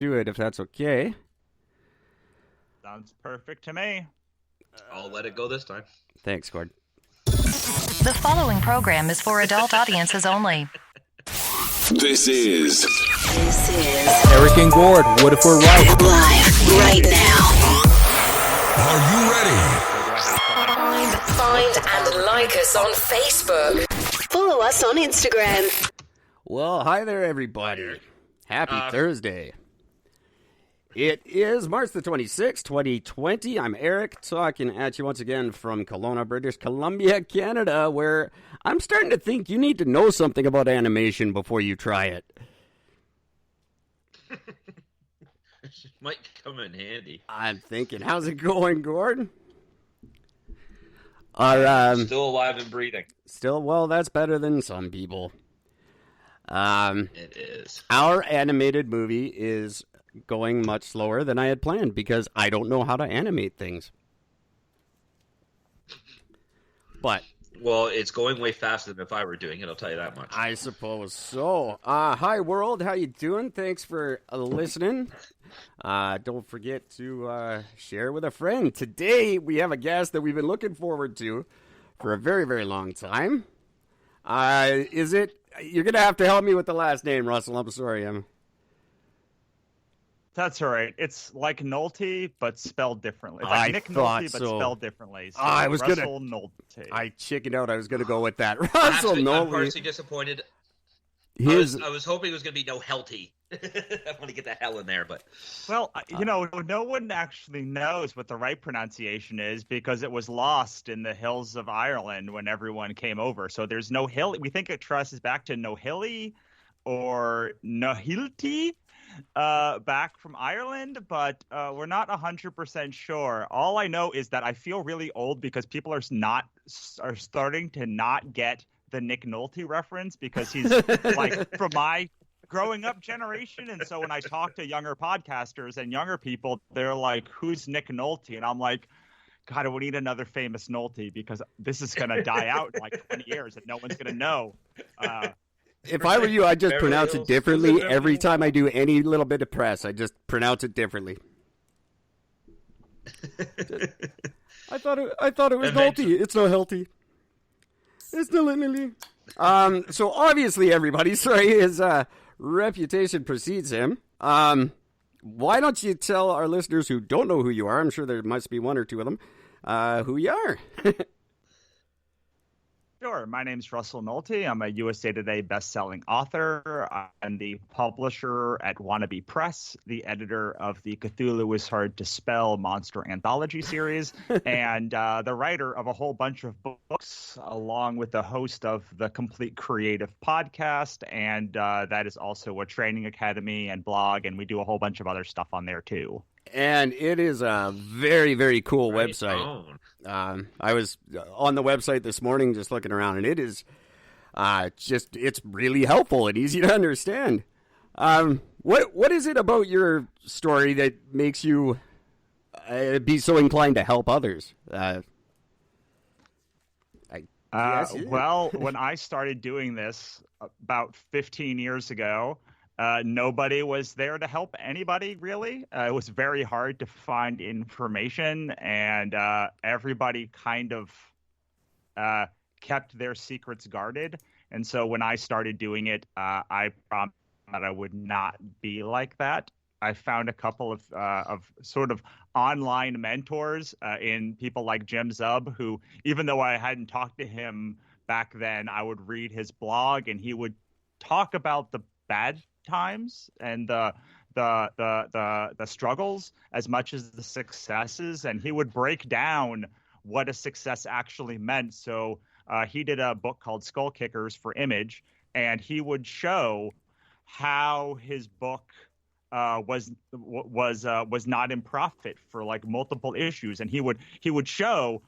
do it if that's okay. Sounds perfect to me. I'll let it go this time. Thanks, Gord. The following program is for adult audiences only. This is Eric and Gord. What if we're right? Live right now. Are You Ready? Find and like us on Facebook. Follow us on Instagram. Well, hi there, everybody. Happy Thursday. It is March the 26th, 2020. I'm Eric, talking at you once again from Kelowna, British Columbia, Canada, where I'm starting to think you need to know something about animation before you try it. Might come in handy. I'm thinking, how's it going, Gordon? Still alive and breathing. Well, that's better than some people. It is. Our animated movie is going much slower than I had planned because I don't know how to animate things. But Well, it's going way faster than if I were doing it, I'll tell you that much. I suppose so. Hi, world. How you doing? Thanks for listening. Don't forget to share with a friend. Today, we have a guest that we've been looking forward to for a very, very long time. You're going to have to help me with the last name, Russell. I'm sorry. That's all right. It's like Nolte, but spelled differently. Like I Nick thought Nolte, but so. spelled differently. So I was Russell Nolte. I chickened out. I was going to go with that. Russell I'm Nolte. personally disappointed. I was hoping it was going to be no Helty. I want to get the hell in there, but... Well, no one actually knows what the right pronunciation is because it was lost in the hills of Ireland when everyone came over. So there's no hill. We think it traces back to Nohilly or Nohilty. Back from Ireland, but we're not 100% sure. All I know is that I feel really old because people are starting to not get the Nick Nolte reference because he's like from my growing up generation. And so when I talk to younger podcasters and younger people, they're like, "Who's Nick Nolte?" And I'm like, God, we need another famous Nolte because this is going to die out in like 20 years and no one's going to know. If I were you, I'd just pronounce it differently. Every time I do any little bit of press, I just pronounce it differently. I thought it was healthy. It's not healthy. It's not. So obviously, everybody, his reputation precedes him. Why don't you tell our listeners who don't know who you are? I'm sure there must be one or two of them. Who you are? Sure. My name's Russell Nolte. I'm a USA Today best-selling author. I'm the publisher at Wannabe Press, the editor of the Cthulhu is Hard to Spell monster anthology series, and the writer of a whole bunch of books, along with the host of the Complete Creative podcast, and that is also a training academy and blog, and we do a whole bunch of other stuff on there, too. And it is a very, very cool website. I was on the website this morning just looking around, and it is it's really helpful and easy to understand. What is it about your story that makes you be so inclined to help others? Well, when I started doing this about 15 years ago, nobody was there to help anybody, really. It was very hard to find information, and everybody kind of kept their secrets guarded. And so when I started doing it, I promised that I would not be like that. I found a couple of sort of online mentors in people like Jim Zub, who, even though I hadn't talked to him back then, I would read his blog, and he would talk about the bad times and the struggles as much as the successes, and he would break down what a success actually meant. So he did a book called Skull Kickers for Image, and he would show how his book was not in profit for like multiple issues, and he would show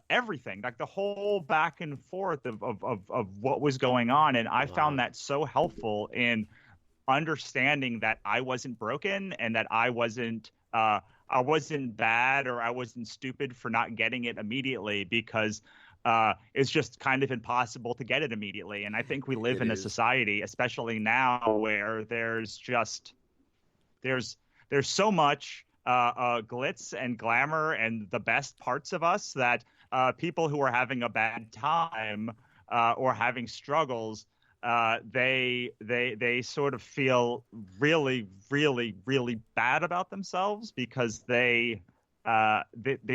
everything, like the whole back and forth of what was going on, and I found that so helpful in understanding that I wasn't broken and that I wasn't bad or I wasn't stupid for not getting it immediately, because it's just kind of impossible to get it immediately. And I think we live in a society, especially now, where there's just there's so much glitz and glamour and the best parts of us that people who are having a bad time or having struggles, they sort of feel really, really, really bad about themselves because they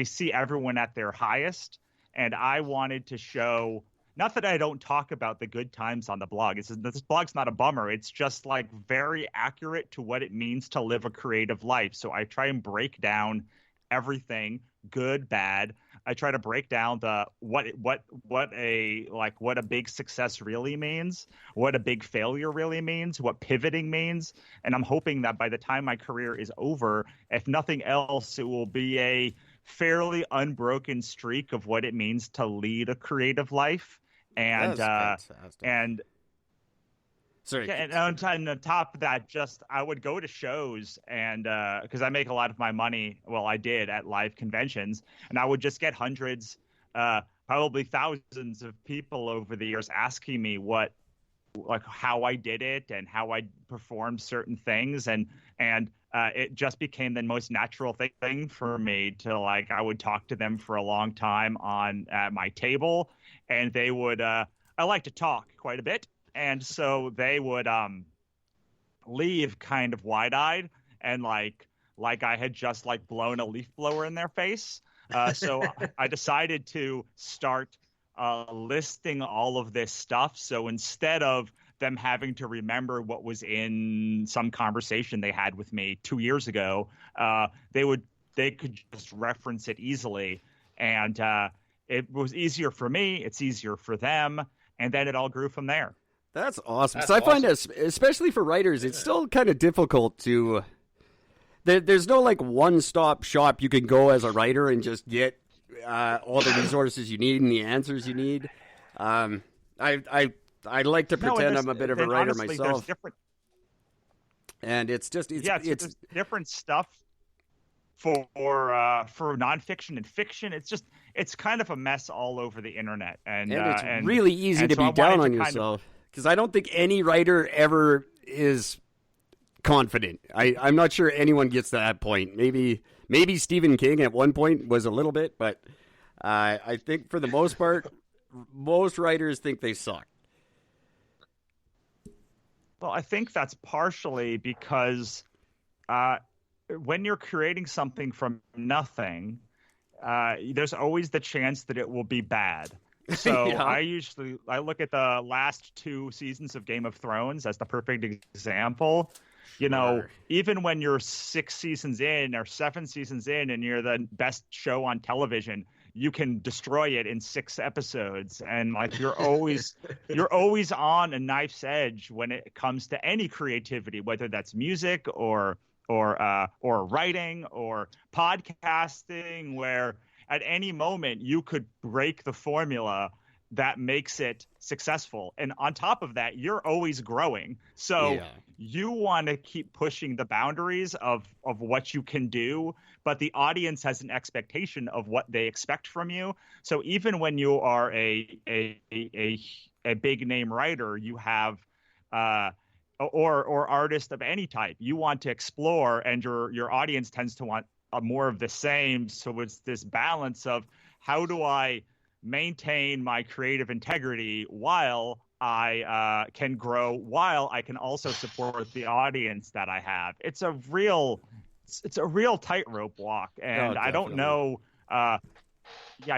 see everyone at their highest. And I wanted to show, not that I don't talk about the good times on the blog. This blog's not a bummer. It's just like very accurate to what it means to live a creative life. So I try and break down everything, good, bad. I try to break down what a big success really means, what a big failure really means, what pivoting means. And I'm hoping that by the time my career is over, if nothing else, it will be a fairly unbroken streak of what it means to lead a creative life. And and sorry, and on top of that, just I would go to shows and because I make a lot of my money, well, I did at live conventions, and I would just get hundreds, probably thousands of people over the years asking me how I did it and how I performed certain things, and it just became the most natural thing for me to I would talk to them for a long time at my table, and they would I like to talk quite a bit, and so they would leave kind of wide-eyed and like I had just blown a leaf blower in their face. So I decided to start listing all of this stuff. So instead of them having to remember what was in some conversation they had with me 2 years ago, they could just reference it easily. And it was easier for me. It's easier for them. And then it all grew from there. That's awesome. So I find, especially for writers, it's still kind of difficult to. There's no one-stop shop you can go as a writer and just get all the resources you need and the answers you need. I like to pretend I'm a bit of a writer honestly, myself. And it's different stuff for nonfiction and fiction. It's kind of a mess all over the internet, and it's really easy to be down on yourself because I don't think any writer ever is confident. I'm not sure anyone gets to that point. Maybe Stephen King at one point was a little bit, but I think for the most part, most writers think they suck. Well, I think that's partially because when you're creating something from nothing, there's always the chance that it will be bad. So Yeah. I look at the last 2 seasons of Game of Thrones as the perfect example. You know, even when you're 6 seasons in or 7 seasons in and you're the best show on television, you can destroy it in 6 episodes. And you're always on a knife's edge when it comes to any creativity, whether that's music or writing or podcasting, where at any moment you could break the formula that makes it successful. And on top of that, you're always growing. So you want to keep pushing the boundaries of what you can do, but the audience has an expectation of what they expect from you. So even when you are a big name writer, you have or artist of any type, you want to explore, and your audience tends to want more of the same. So it's this balance of how do I maintain my creative integrity while I can grow, while I can also support the audience that I have. It's a real tightrope walk, and I don't know. I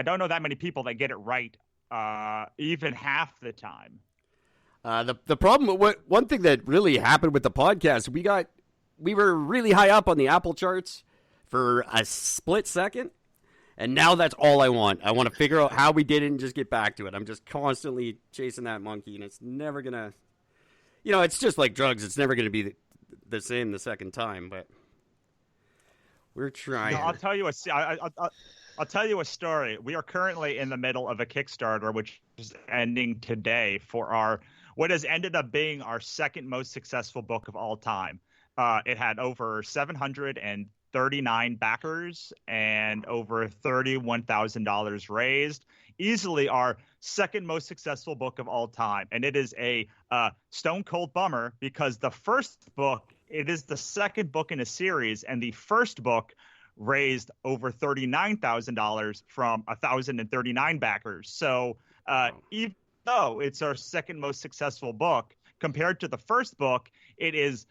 don't know that many people that get it right, even half the time. The problem, one thing that really happened with the podcast, we were really high up on the Apple charts for a split second. And now that's all I want. I want to figure out how we did it and just get back to it. I'm just constantly chasing that monkey, and it's never going to, it's just like drugs. It's never going to be the same the second time, but we're trying. No, I'll tell you a story. We are currently in the middle of a Kickstarter, which is ending today, for what has ended up being our second most successful book of all time. It had over 739 backers and over $31,000 raised. Easily our second most successful book of all time. And it is a stone cold bummer because the first book it is the second book in a series, and the first book raised over $39,000 from 1,039 backers. So even though it's our second most successful book, compared to the first book, it is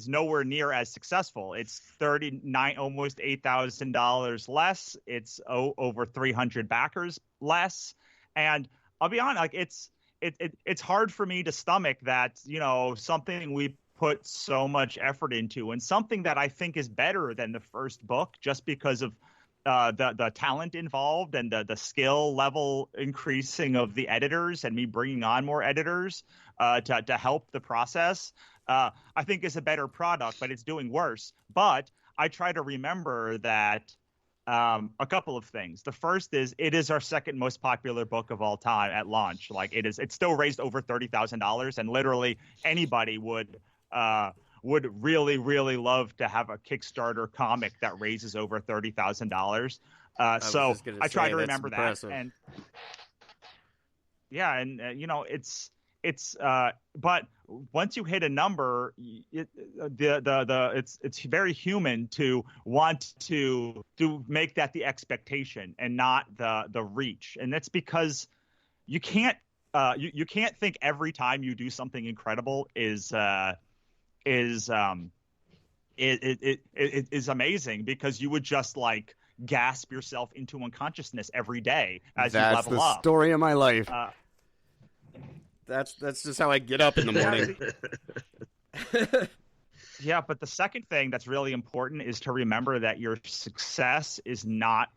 nowhere near as successful. It's almost $8,000 less. It's over 300 backers less. And I'll be honest, like it's hard for me to stomach that, something we put so much effort into, and something that I think is better than the first book, just because of the talent involved and the skill level increasing of the editors, and me bringing on more editors to help the process, I think is a better product, but it's doing worse. But I try to remember that a couple of things. The first is it is our second most popular book of all time at launch. Like it's still raised over $30,000, and literally anybody would really, really love to have a Kickstarter comic that raises over $30,000. So I try to remember that. And yeah, and but once you hit a number, it's very human to want to make that the expectation and not the reach, and that's because you can't think every time you do something incredible is amazing, because you would just like gasp yourself into unconsciousness every day as you level up. That's the story of my life. That's just how I get up in the morning. Yeah, but the second thing that's really important is to remember that your success is not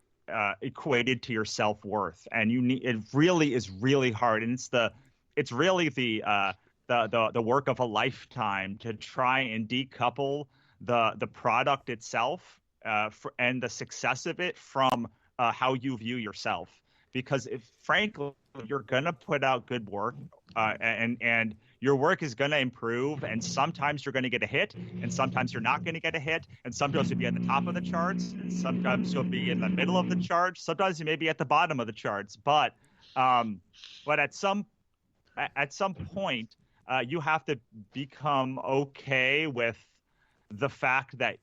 equated to your self-worth, and it really is really hard, and it's really the work of a lifetime to try and decouple the product itself and the success of it from how you view yourself. Because frankly, you're gonna put out good work, and your work is gonna improve, and sometimes you're gonna get a hit, and sometimes you're not gonna get a hit, and sometimes you'll be at the top of the charts, and sometimes you'll be in the middle of the charts, sometimes you may be at the bottom of the charts. But at some point, you have to become okay with the fact that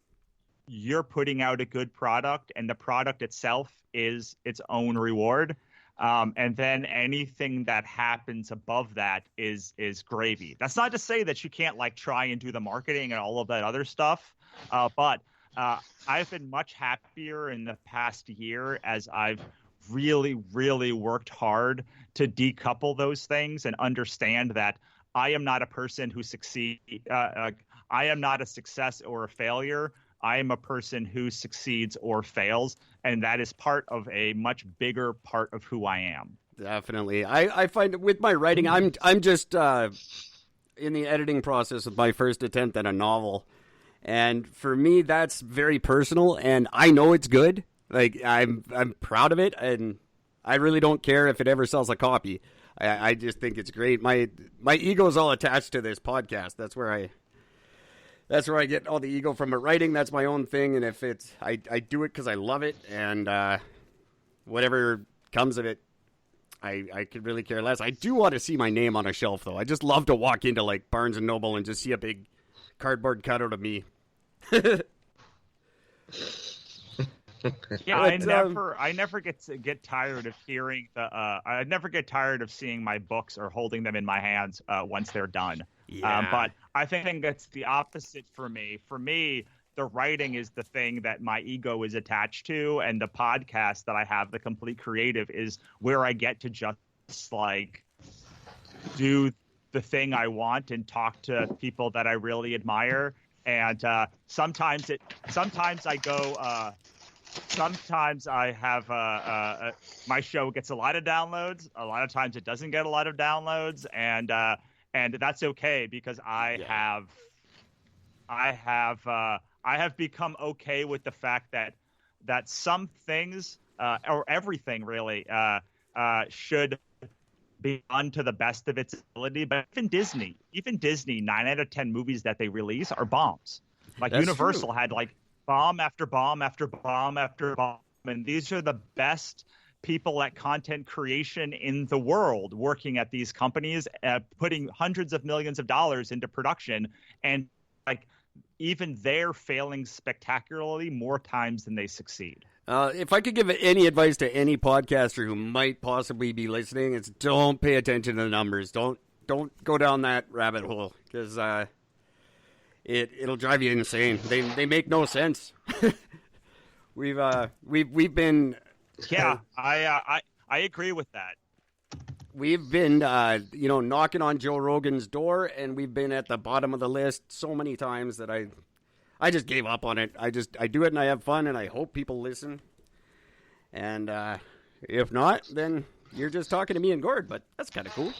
you're putting out a good product, and the product itself is its own reward. And then anything that happens above that is gravy. That's not to say that you can't like try and do the marketing and all of that other stuff. But I've been much happier in the past year as I've really, really worked hard to decouple those things and understand that I am not a person who succeeds. I am not a success or a failure. I am a person who succeeds or fails, and that is part of a much bigger part of who I am. Definitely. I find with my writing, I'm just in the editing process of my first attempt at a novel, and for me, that's very personal, and I know it's good. Like I'm proud of it, and I really don't care if it ever sells a copy. I just think it's great. My ego is all attached to this podcast. That's where I get all the ego from. But writing, that's my own thing, and if it's I do it because I love it, and whatever comes of it, I could really care less. I do want to see my name on a shelf, though. I just love to walk into like Barnes and Noble and just see a big cardboard cutout of me. Yeah, I never get tired of hearing I never get tired of seeing my books or holding them in my hands once they're done. Yeah. But I think that's the opposite for me. For me, the writing is the thing that my ego is attached to, and the podcast that I have, The Complete Creative, is where I get to just like do the thing I want and talk to people that I really admire. And sometimes I have my show gets a lot of downloads. A lot of times it doesn't get a lot of downloads, and that's okay, because I have become okay with the fact that some things or everything really should be done to the best of its ability. But even Disney, 9 out of 10 movies that they release are bombs. Like That's Universal true. had like bomb after bomb after bomb after bomb, and these are the best people at content creation in the world working at these companies, putting hundreds of millions of dollars into production, and like even they're failing spectacularly more times than they succeed. If I could give any advice to any podcaster who might possibly be listening, it's don't pay attention to the numbers. Don't go down that rabbit hole, because it'll drive you insane. They make no sense. we've been I agree with that. We've been knocking on Joe Rogan's door, and we've been at the bottom of the list so many times that I just gave up on it. I do it and I have fun, and I hope people listen. And if not, then you're just talking to me and Gord, but that's kind of cool.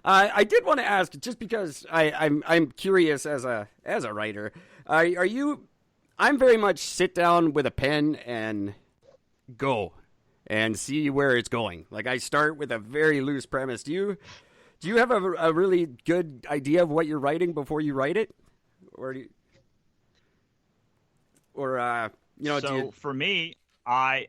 I did want to ask, just because I'm curious as a writer. Are you? I'm very much sit down with a pen and go and see where it's going. Like, I start with a very loose premise. Do you have a really good idea of what you're writing before you write it? Or do you, or for me, I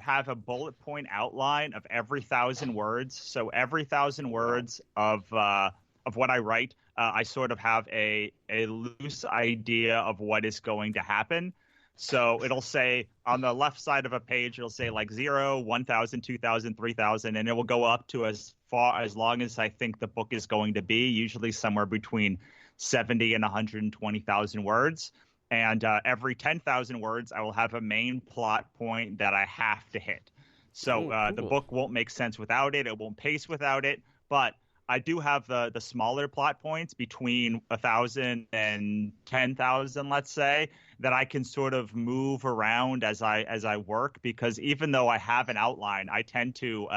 have a bullet point outline of every 1,000 words. So every 1,000 words of what I write, I sort of have a loose idea of what is going to happen. So it'll say on the left side of a page, it'll say like 0, 1,000, 2,000, 3,000, and it will go up to as long as I think the book is going to be, usually somewhere between 70 and 120,000 words. And every 10,000 words, I will have a main plot point that I have to hit. So cool. The book won't make sense without it. It won't pace without it. But I do have the smaller plot points between 1,000 and 10,000, let's say, that I can sort of move around as I work, because even though I have an outline, I tend to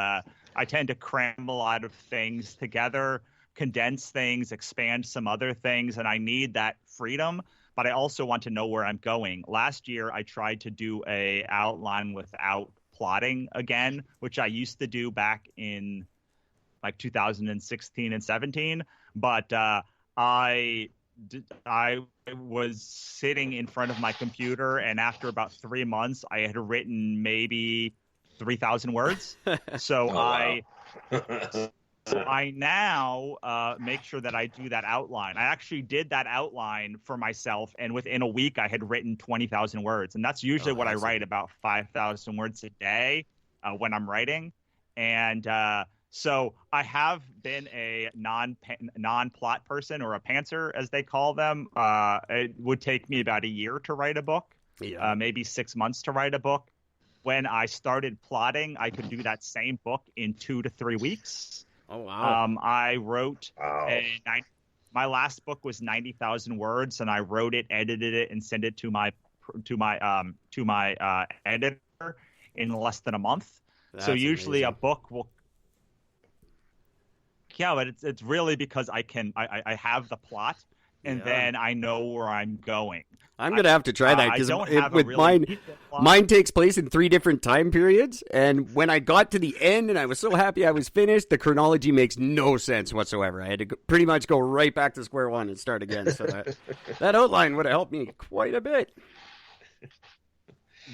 cram a lot of things together, condense things, expand some other things, and I need that freedom. But I also want to know where I'm going. Last year, I tried to do a outline without plotting again, which I used to do back in like 2016 and 17, but I was sitting in front of my computer, and after about 3 months, I had written maybe 3,000 words. So I now make sure that I do that outline. I actually did that outline for myself, and within a week, I had written 20,000 words, and that's usually what I write, about 5,000 words a day when I'm writing, and so I have been a non-plot person, or a pantser, as they call them. It would take me about a year to write a book, maybe 6 months to write a book. When I started plotting, I could do that same book in 2 to 3 weeks. Oh, wow. I wrote my last book was 90,000 words, and I wrote it, edited it, and sent it to my editor in less than a month. That's so usually amazing. A book will. Yeah, but it's really because I have the plot, and then I know where I'm going. I'm going to have to try that, because mine takes place in 3 different time periods, and when I got to the end and I was so happy I was finished, the chronology makes no sense whatsoever. I had to pretty much go right back to square one and start again. So that outline would have helped me quite a bit.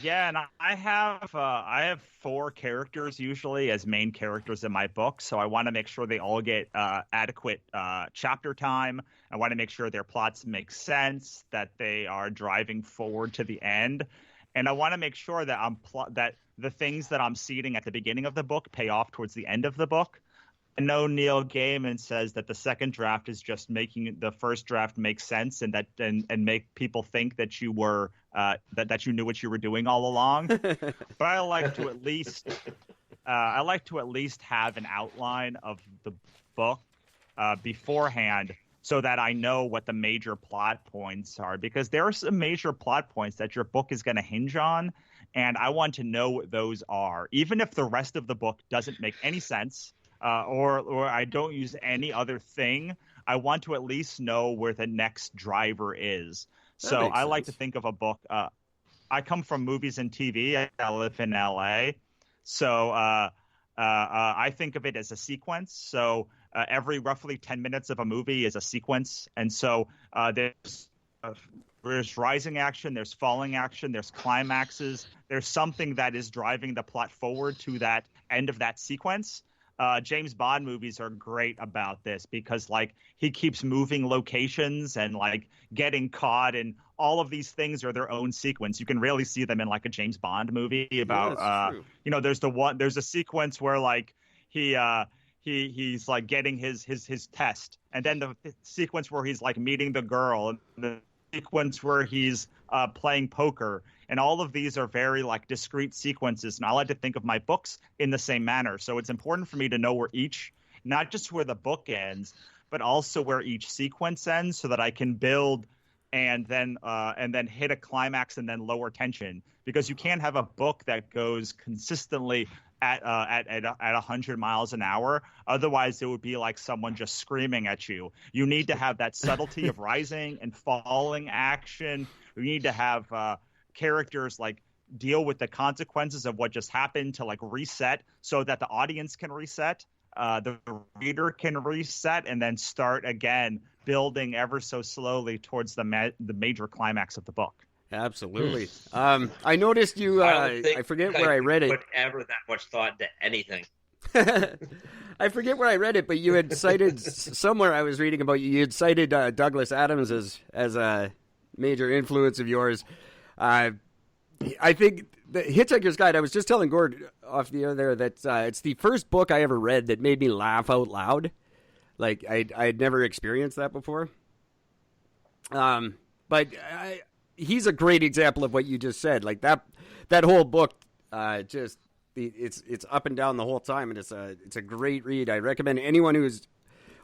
Yeah, and I have 4 characters usually as main characters in my book, so I want to make sure they all get adequate chapter time. I want to make sure their plots make sense, that they are driving forward to the end, and I want to make sure that that the things that I'm seeding at the beginning of the book pay off towards the end of the book. I know Neil Gaiman says that the second draft is just making the first draft make sense, and make people think that you were that you knew what you were doing all along. But I like to at least have an outline of the book beforehand, so that I know what the major plot points are, because there are some major plot points that your book is going to hinge on, and I want to know what those are, even if the rest of the book doesn't make any sense. Or I don't use any other thing. I want to at least know where the next driver is. So I like to think of a book. I come from movies and TV. I live in LA. So I think of it as a sequence. So every roughly 10 minutes of a movie is a sequence. And so there's there's rising action, there's falling action, there's climaxes. There's something that is driving the plot forward to that end of that sequence. James Bond movies are great about this because like he keeps moving locations and like getting caught, and all of these things are their own sequence. You can really see them in like a James Bond movie about there's a sequence where like he's like getting his test, and then the sequence where he's like meeting the girl, and the sequence where he's playing poker, and all of these are very like discrete sequences, and I like to think of my books in the same manner. So it's important for me to know where each, not just where the book ends, but also where each sequence ends, so that I can build and then hit a climax and then lower tension, because you can't have a book that goes consistently at 100 miles an hour. Otherwise, it would be like someone just screaming at you. You need to have that subtlety of rising and falling action. You need to have characters like deal with the consequences of what just happened to like reset, so that the audience can reset, the reader can reset, and then start again, building ever so slowly towards the major climax of the book. Absolutely. I noticed you. I forget where I read it. Put ever that much thought into anything. I forget where I read it, but you had cited somewhere I was reading about you. You had cited Douglas Adams as a major influence of yours. I think the Hitchhiker's Guide. I was just telling Gord off the air there that it's the first book I ever read that made me laugh out loud. Like I'd never experienced that before. But he's a great example of what you just said. Like that whole book, it's up and down the whole time, and it's a great read. I recommend anyone who's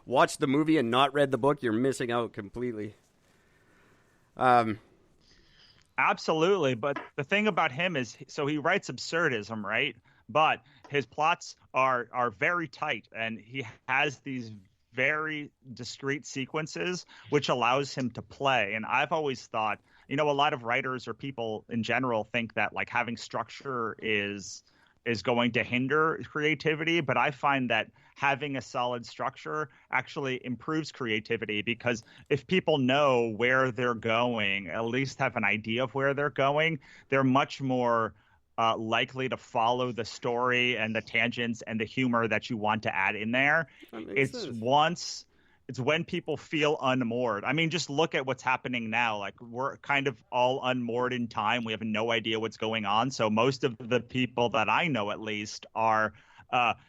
watched the movie and not read the book, you're missing out completely. Absolutely, but the thing about him is, so he writes absurdism, right? But his plots are very tight, and he has these very discrete sequences, which allows him to play. And I've always thought, a lot of writers or people in general think that like having structure is going to hinder creativity, but I find that having a solid structure actually improves creativity, because if people know where they're going, at least have an idea of where they're going, they're much more likely to follow the story and the tangents and the humor that you want to add in there. It's when people feel unmoored. I mean, just look at what's happening now. Like, we're kind of all unmoored in time. We have no idea what's going on. So most of the people that I know, at least, are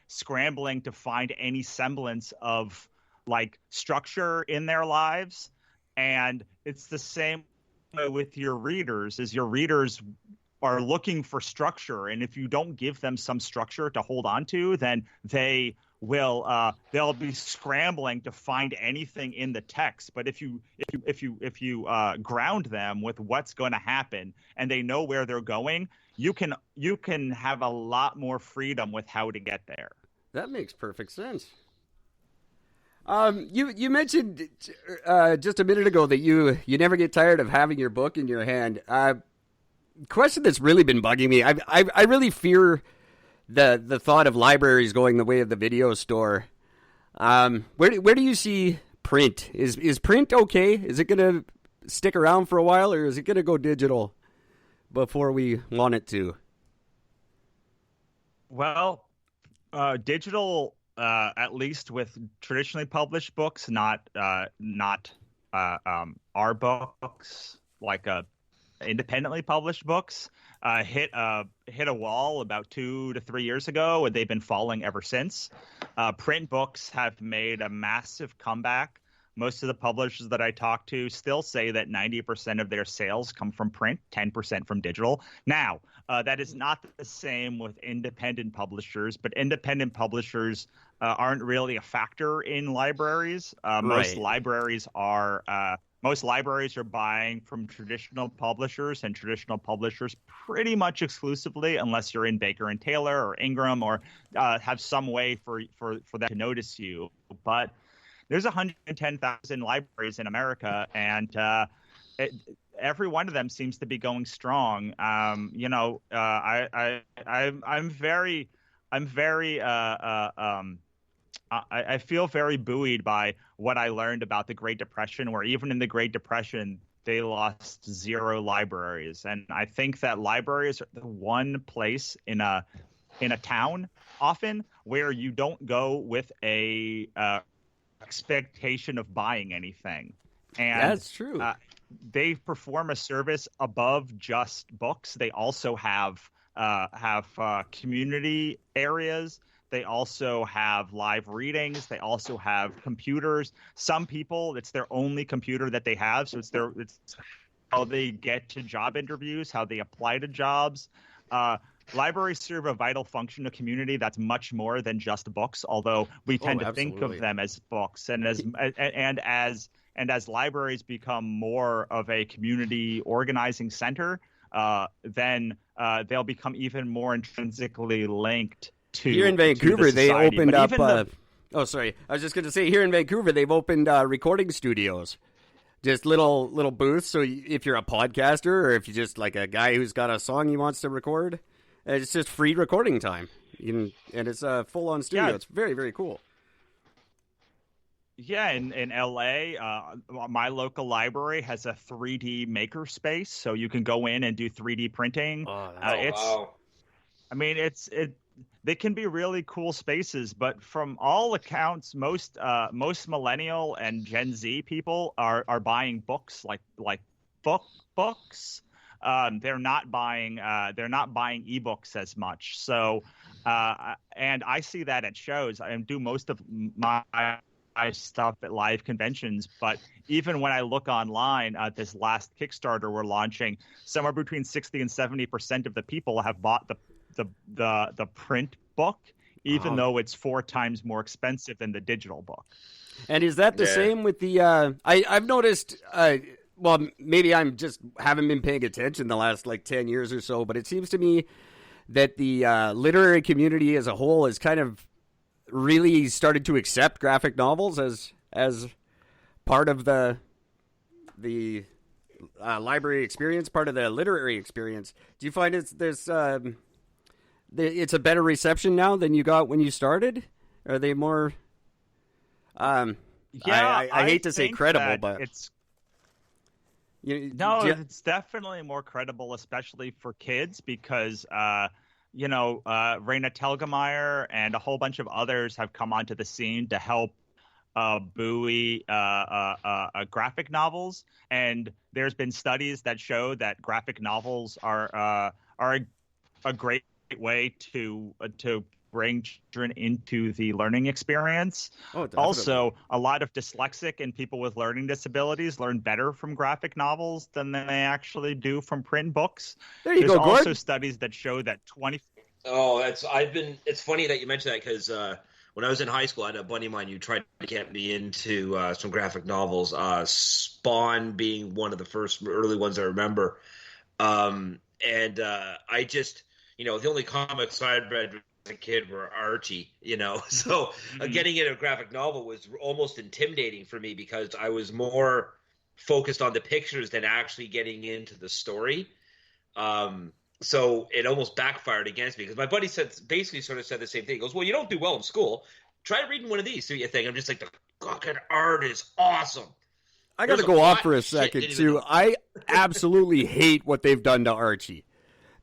scrambling to find any semblance of like structure in their lives. And it's the same with your readers, is your readers are looking for structure. And if you don't give them some structure to hold on to, then they'll be scrambling to find anything in the text. But if you ground them with what's going to happen, and they know where they're going, you can have a lot more freedom with how to get there. That makes perfect sense. You mentioned just a minute ago that you never get tired of having your book in your hand. Question that's really been bugging me. I really fear the thought of libraries going the way of the video store. Where do you see print? Is print okay? Is it going to stick around for a while, or is it going to go digital before we want it to? Well, digital, at least with traditionally published books, not our books, like independently published books, hit a wall about 2 to 3 years ago, and they've been falling ever since. Print books have made a massive comeback. Most of the publishers that I talk to still say that 90% of their sales come from print, 10% from digital. Now, that is not the same with independent publishers, but independent publishers aren't really a factor in libraries. Most libraries are buying from traditional publishers, and traditional publishers pretty much exclusively, unless you're in Baker and Taylor or Ingram, or have some way for them to notice you. But there's 110,000 libraries in America, and every one of them seems to be going strong. I feel very buoyed by what I learned about the Great Depression, where even in the Great Depression, they lost 0 libraries. And I think that libraries are the one place in a town often where you don't go with a expectation of buying anything. And that's true. They perform a service above just books. They also have community areas. They also have live readings. They also have computers. Some people, it's their only computer that they have, so it's how they get to job interviews, how they apply to jobs. Libraries serve a vital function to community that's much more than just books, although we tend to think of them as books. And as libraries become more of a community organizing center, then they'll become even more intrinsically linked to here in Vancouver. They opened up. I was just going to say, here in Vancouver, they've opened recording studios. Just little booths. So if you're a podcaster or if you're just like a guy who's got a song he wants to record, it's just free recording time. And it's a full-on studio. Yeah. It's very, very cool. Yeah, in LA, my local library has a 3D maker space, so you can go in and do 3D printing. Wow. I mean, they can be really cool spaces, but from all accounts, most millennial and Gen Z people are buying books like books. They're not buying ebooks as much. So, and I see that at shows. I do most of my stuff at live conventions, but even when I look online at this last Kickstarter we're launching, somewhere between 60 and 70% of the people have bought the print book, even though it's 4 times more expensive than the digital book. And is that the same with the I've noticed well, maybe I'm just haven't been paying attention the last 10 years or so, but it seems to me that the literary community as a whole has kind of really started to accept graphic novels as part of the library experience, part of the literary experience. Do you find it's a better reception now than you got when you started? Are they more? I hate to say credible, but it's. It's definitely more credible, especially for kids, because Raina Telgemeier and a whole bunch of others have come onto the scene to help buoy graphic novels. And there's been studies that show that graphic novels are a great way to bring children into the learning experience. Also, a lot of dyslexic and people with learning disabilities learn better from graphic novels than they actually do from print books. There you go, There's Gord. also studies that show that it's funny that you mentioned that, because when I was in high school, I had a buddy of mine who tried to get me into some graphic novels, Spawn being one of the first early ones I remember. I just, the only comics I had read as a kid were Archie, so getting into a graphic novel was almost intimidating for me, because I was more focused on the pictures than actually getting into the story. So it almost backfired against me, because my buddy basically said the same thing. He goes, well, you don't do well in school. Try reading one of these, see what you think. I'm just like, the fucking art is awesome. I got to go off for a second, too. I absolutely hate what they've done to Archie.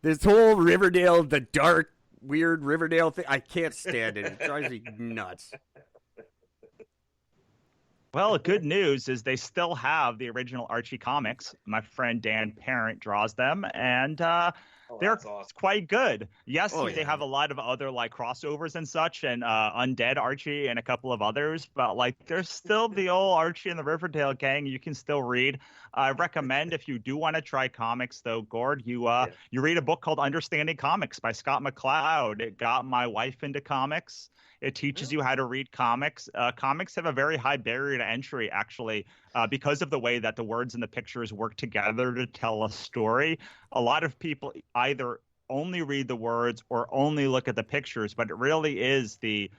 This whole Riverdale, the dark, weird Riverdale thing, I can't stand it. It drives me nuts. Well, good news is they still have the original Archie comics. My friend Dan Parent draws them, and they're awesome. Quite good. Yes, they have a lot of other crossovers and such, and Undead Archie and a couple of others, but there's still the old Archie and the Riverdale gang you can still read. I recommend, if you do want to try comics, though, Gord, you read a book called Understanding Comics by Scott McCloud. It got my wife into comics. It teaches you how to read comics. Comics have a very high barrier to entry, actually, because of the way that the words and the pictures work together to tell a story. A lot of people either only read the words or only look at the pictures, but it really is the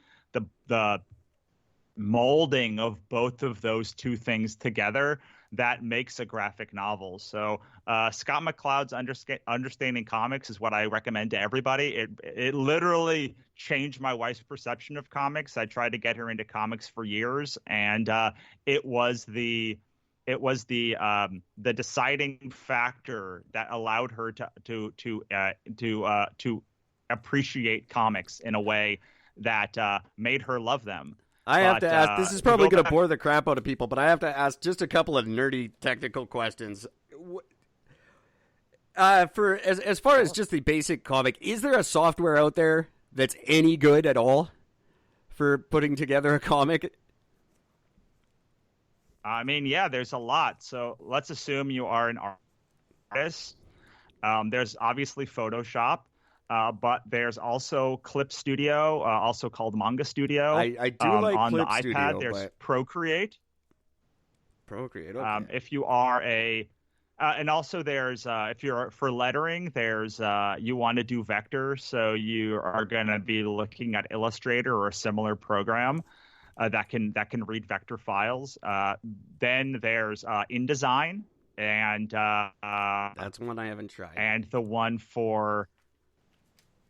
molding of both of those two things together that makes a graphic novel. So Scott McCloud's Understanding Comics is what I recommend to everybody. It literally changed my wife's perception of comics. I tried to get her into comics for years, and it was the the deciding factor that allowed her to appreciate comics in a way that made her love them. I have to ask, this is probably going to bore the crap out of people, but I have to ask just a couple of nerdy technical questions. For as far as just the basic comic, is there a software out there that's any good at all for putting together a comic? I mean, yeah, there's a lot. So let's assume you are an artist. There's obviously Photoshop, but there's also Clip Studio, also called Manga Studio. I do like on Clip the iPad. Studio, There's but... Procreate. Okay. If you are and also there's if you're for lettering, there's you want to do vector, so you are going to be looking at Illustrator or a similar program. That can read vector files. Then there's InDesign, and that's one I haven't tried. And the one for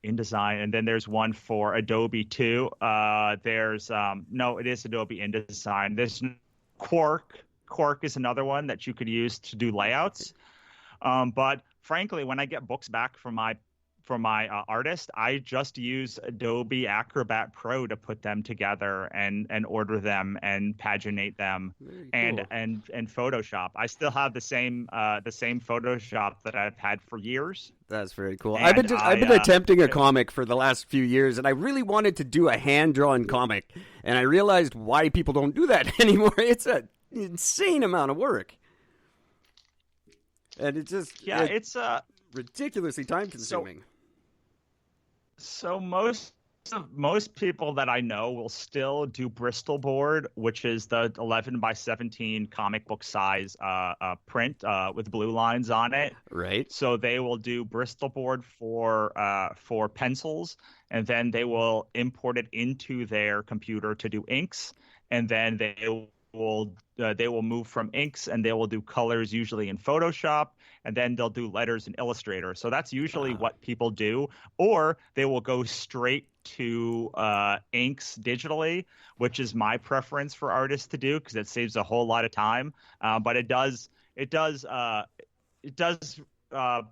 InDesign, and then there's one for Adobe too. There's no, it is Adobe InDesign. There's Quark. Quark is another one that you could use to do layouts. But frankly, when I get books back from my artist, I just use Adobe Acrobat Pro to put them together and order them and paginate them. and Photoshop. I still have the same Photoshop that I've had for years. That's very cool. I've been attempting a comic for the last few years, and I really wanted to do a hand-drawn comic, and I realized why people don't do that anymore. It's an insane amount of work. And it's just it's ridiculously time-consuming. So most people that I know will still do Bristol board, which is the 11 by 17 comic book size print with blue lines on it. Right. So they will do Bristol board for pencils, and then they will import it into their computer to do inks, and then they will move from inks and they will do colors usually in Photoshop, and then they'll do letters in Illustrator. So that's usually what people do, or they will go straight to inks digitally, which is my preference for artists to do because it saves a whole lot of time. But it does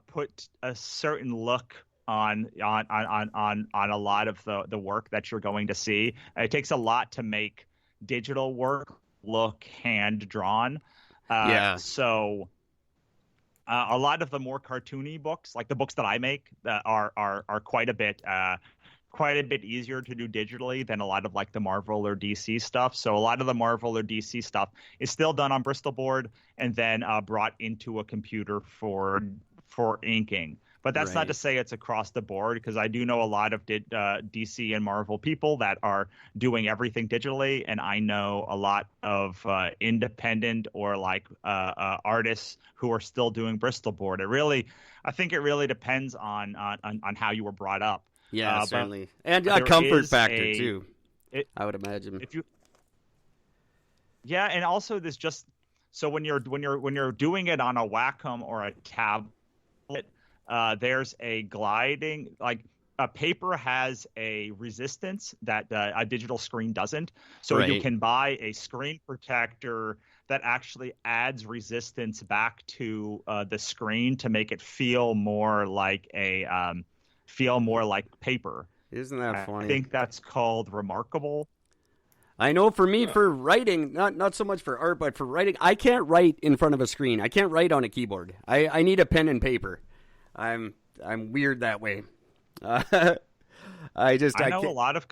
put a certain look on a lot of the work that you're going to see. It takes a lot to make digital work look hand drawn. So a lot of the more cartoony books, like the books that I make, are quite a bit easier to do digitally than a lot of like the Marvel or DC stuff. So a lot of the Marvel or DC stuff is still done on Bristol board and then brought into a computer for inking. But that's not to say it's across the board, because I do know a lot of DC and Marvel people that are doing everything digitally, and I know a lot of independent or like artists who are still doing Bristol board. I think it really depends on how you were brought up. Yeah, certainly, and a comfort factor too. I would imagine. And also there's just so when you're doing it on a Wacom or a tablet. There's a gliding, like a paper has a resistance that a digital screen doesn't. So you can buy a screen protector that actually adds resistance back to the screen to make it feel more like paper. Isn't that funny? I think that's called Remarkable. I know for me, for writing, not so much for art, but for writing, I can't write in front of a screen. I can't write on a keyboard. I need a pen and paper. I'm weird that way. I know a lot of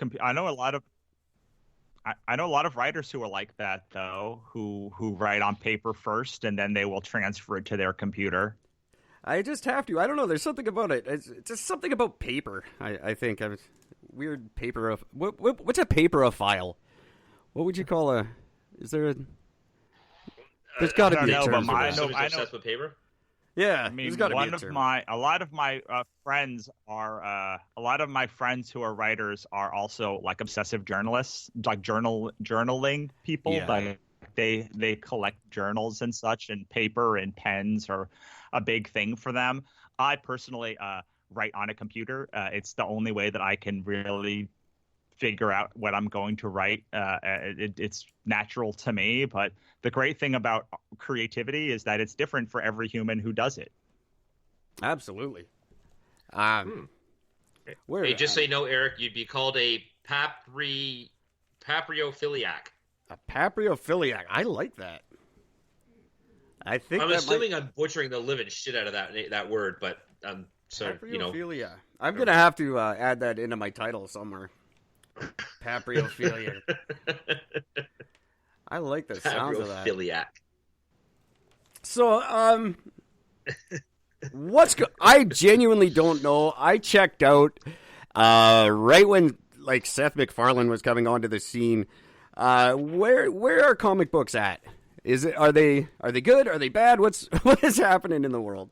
writers who are like that though, who write on paper first and then they will transfer it to their computer. I just have to. I don't know. There's something about it. It's just something about paper. I think I'm weird paper. What's a paperophile? What would you call a? Is there a? There's got to be a term for that. Somebody's obsessed with paper. Yeah, I mean, a lot of my friends who are writers are also like obsessive journalists, like journaling people. Yeah. Like they collect journals and such, and paper and pens are a big thing for them. I personally write on a computer. It's the only way that I can really figure out what I'm going to write. It's natural to me, but the great thing about creativity is that it's different for every human who does it. Absolutely. Hey, just so you know, Eric, you'd be called a papriophiliac. A papriophiliac. I like that. I think I'm assuming I'm butchering the living shit out of that word, but so you know. Papriophilia. I'm gonna have to add that into my title somewhere. Papriophilia. I like the sounds of that. Papriophiliac. So, I genuinely don't know. I checked out right when like Seth MacFarlane was coming onto the scene. Where are comic books at? Are they good? Are they bad? What is happening in the world?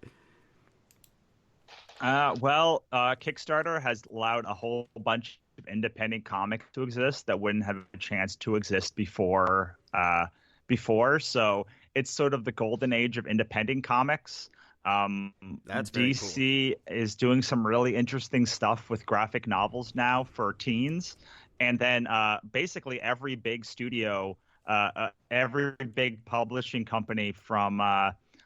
Kickstarter has allowed a whole bunch of independent comics to exist that wouldn't have a chance to exist before. So it's sort of the golden age of independent comics. That's very DC is doing some really interesting stuff with graphic novels now for teens, and then basically every big studio, every big publishing company from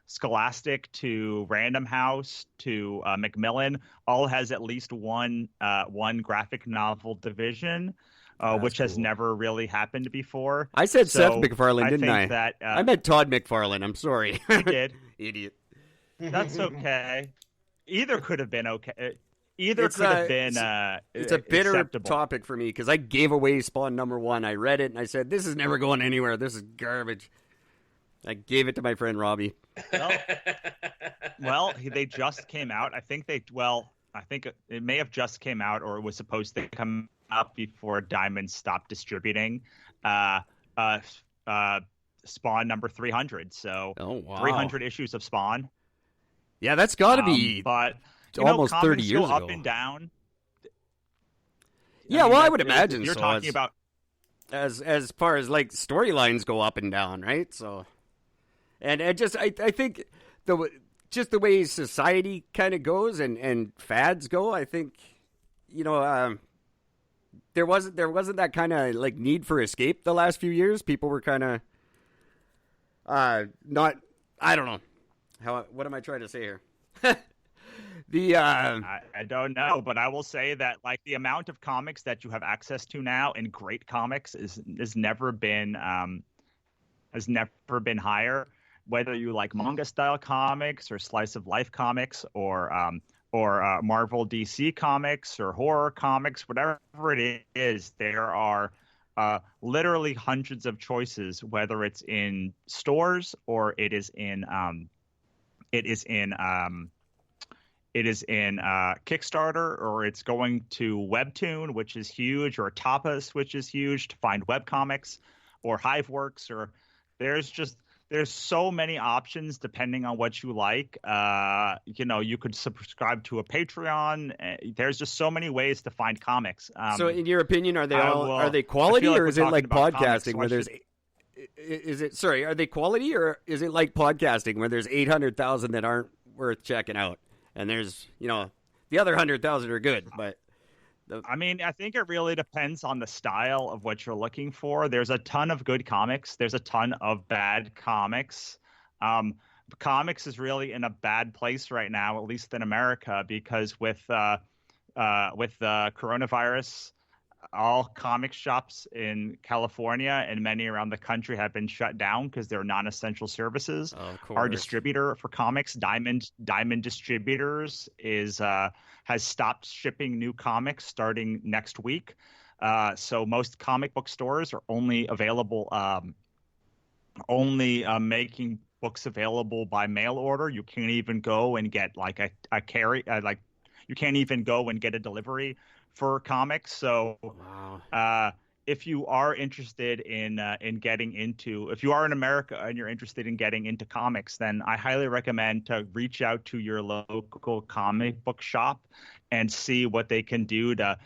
Scholastic to Random House to Macmillan all has at least one graphic novel division, which has never really happened before. I said Seth MacFarlane, didn't I? I meant Todd McFarlane. I'm sorry. You did. Idiot. That's okay. Either could have been okay. It's a bitter acceptable topic for me because I gave away Spawn #1. I read it and I said, "This is never going anywhere. This is garbage." I gave it to my friend Robbie. Well, they just came out. I think it may have just came out, or it was supposed to come out before Diamond stopped distributing Spawn number 300. So 300 issues of Spawn. Yeah, that's got to be almost 30 years ago. Up and down. Yeah, I would imagine you're talking about as far as like storylines go up and down, right? So, and I think the way society kind of goes and fads go, I think there wasn't that kind of like need for escape the last few years. People were kind of not. I don't know. What am I trying to say here? I don't know, but I will say that like the amount of comics that you have access to now in great comics has never been higher. Whether you like manga style comics or slice of life comics or Marvel DC comics or horror comics, whatever it is, there are literally hundreds of choices. Whether it's in stores or it is in Kickstarter, or it's going to Webtoon, which is huge, or Tapas, which is huge, to find webcomics, or Hiveworks, or there's so many options depending on what you like. You could subscribe to a Patreon. There's just so many ways to find comics. So in your opinion, are they quality, or is it like podcasting where there's are they quality, or is it like podcasting where there's 800,000 that aren't worth checking out, and there's the other 100,000 are good? But I think it really depends on the style of what you're looking for. There's a ton of good comics. There's a ton of bad comics. Comics is really in a bad place right now, at least in America, because with the coronavirus, all comic shops in California and many around the country have been shut down because they're non-essential services. Our distributor for comics, Diamond Distributors, has stopped shipping new comics starting next week. So most comic book stores are only available, making books available by mail order. You can't even go and get like you can't even go and get a delivery for comics. So if you are interested in getting into, if you are in America and you're interested in getting into comics, then I highly recommend to reach out to your local comic book shop and see what they can do to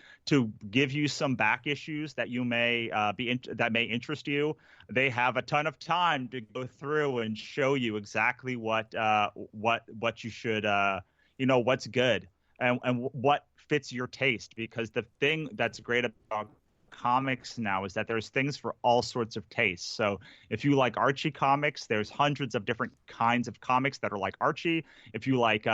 give you some back issues that you may that may interest you. They have a ton of time to go through and show you exactly what you should what's good and what fits your taste, because the thing that's great about comics now is that there's things for all sorts of tastes. So if you like Archie comics, there's hundreds of different kinds of comics that are like Archie. If you like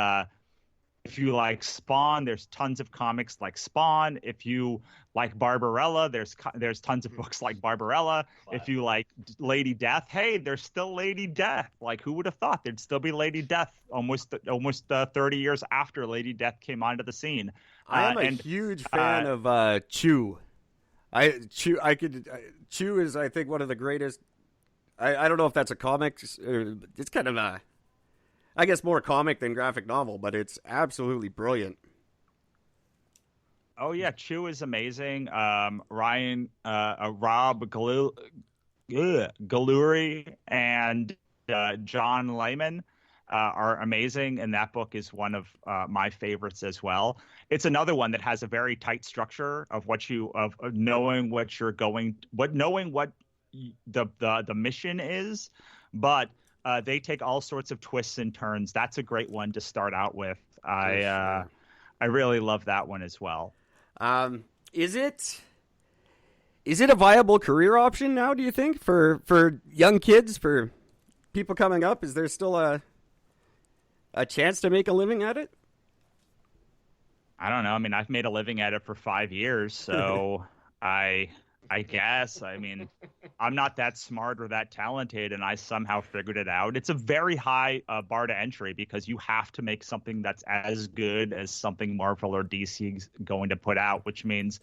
Spawn, there's tons of comics like Spawn. If you like Barbarella, there's tons of books like Barbarella. If you like Lady Death, hey, there's still Lady Death. Like, who would have thought there'd still be Lady Death almost 30 years after Lady Death came onto the scene? I am a huge fan of Chew. Chew is, I think, one of the greatest. I don't know if that's a comic. It's kind of a, I guess, more comic than graphic novel, but it's absolutely brilliant. Oh yeah, Chew is amazing. Rob Galuri and John Layman are amazing, and that book is one of my favorites as well. It's another one that has a very tight structure of knowing what the mission is, but they take all sorts of twists and turns. That's a great one to start out with. I really love that one as well. Is it a viable career option now, do you think, for young kids, for people coming up? Is there still a chance to make a living at it? I don't know. I mean, I've made a living at it for 5 years, so I guess. I mean, I'm not that smart or that talented, and I somehow figured it out. It's a very high bar to entry because you have to make something that's as good as something Marvel or DC is going to put out, which means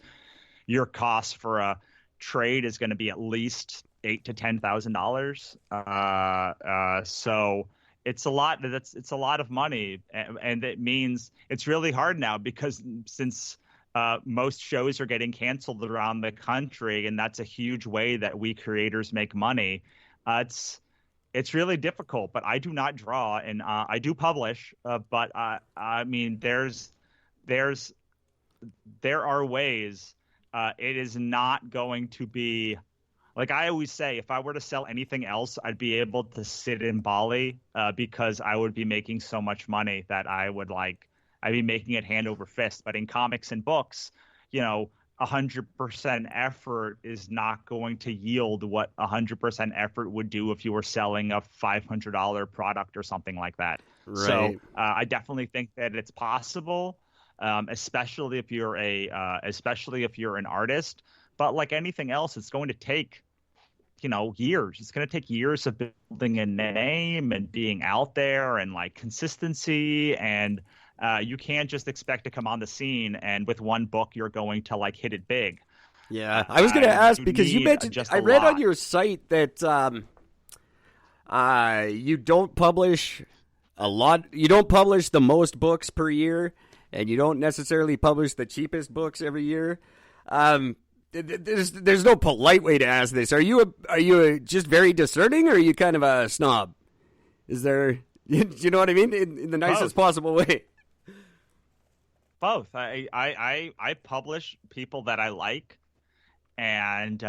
your cost for a trade is going to be at least $8,000 to $10,000. So it's a lot. It's a lot of money, and it means it's really hard now because since most shows are getting canceled around the country, and that's a huge way that we creators make money. It's really difficult, but I do not draw, and I do publish. But I mean, there are ways. It is not going to be like I always say. If I were to sell anything else, I'd be able to sit in Bali because I would be making so much money that I'd be making it hand over fist. But in comics and books, 100% effort is not going to yield what 100% effort would do if you were selling a $500 product or something like that. Right. So I definitely think that it's possible, especially if you're an artist. But like anything else, it's going to take years. It's going to take years of building a name and being out there and like consistency, and you can't just expect to come on the scene and with one book you're going to like hit it big. Yeah, I was going to ask because you mentioned I read on your site that you don't publish a lot. You don't publish the most books per year, and you don't necessarily publish the cheapest books every year. There's no polite way to ask this. Are you just very discerning, or are you kind of a snob? Is there, you know what I mean, in the nicest possible way? Both. I publish people that I like, and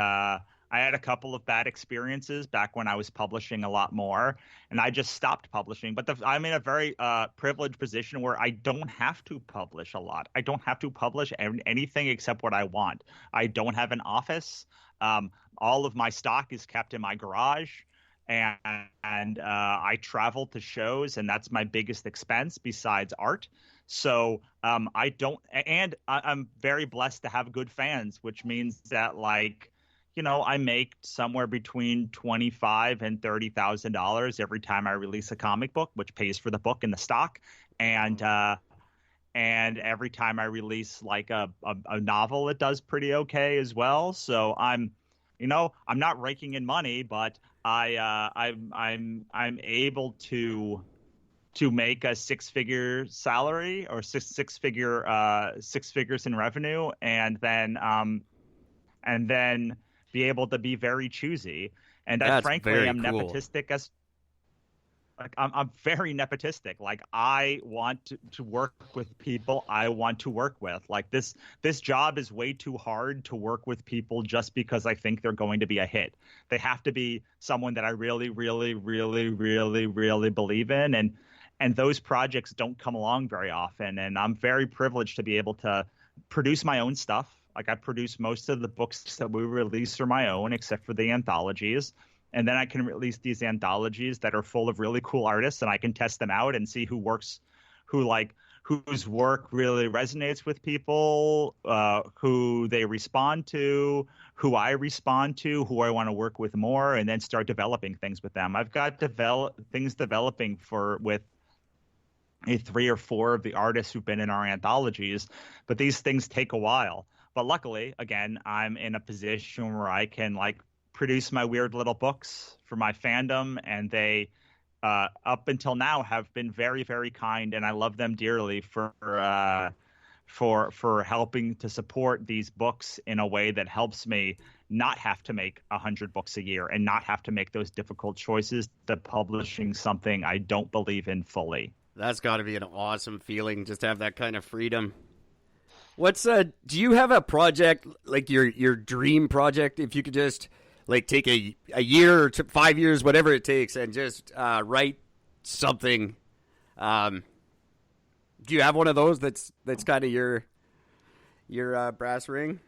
I had a couple of bad experiences back when I was publishing a lot more, and I just stopped publishing. But I'm in a very privileged position where I don't have to publish a lot. I don't have to publish anything except what I want. I don't have an office. All of my stock is kept in my garage, and I travel to shows, and that's my biggest expense besides art. So I don't, and I'm very blessed to have good fans, which means that I make somewhere between $25,000 and $30,000 every time I release a comic book, which pays for the book and the stock, and every time I release like a novel, it does pretty okay as well. So I'm not raking in money, but I'm able to make a six-figure salary or six figures in revenue, and then be able to be very choosy. And frankly, I'm cool. Nepotistic I'm very nepotistic. Like, I want to work with people I want to work with. Like, this job is way too hard to work with people just because I think they're going to be a hit. They have to be someone that I really, really, really, really, really believe in. And those projects don't come along very often. And I'm very privileged to be able to produce my own stuff. Like I produce most of the books that we release are my own, except for the anthologies. And then I can release these anthologies that are full of really cool artists, and I can test them out and see whose work really resonates with people, who they respond to, who I respond to, who I want to work with more, and then start developing things with them. I've got things developing with 3 or 4 of the artists who've been in our anthologies, but these things take a while. But luckily, again, I'm in a position where I can produce my weird little books for my fandom, and they up until now have been very, very kind, and I love them dearly for helping to support these books in a way that helps me not have to make 100 books a year and not have to make those difficult choices to publishing something I don't believe in fully. That's got to be an awesome feeling, just to have that kind of freedom. Do you have a project, like your dream project, if you could just take a year or 5 years, whatever it takes, and just write something? Do you have one of those that's kind of your brass ring?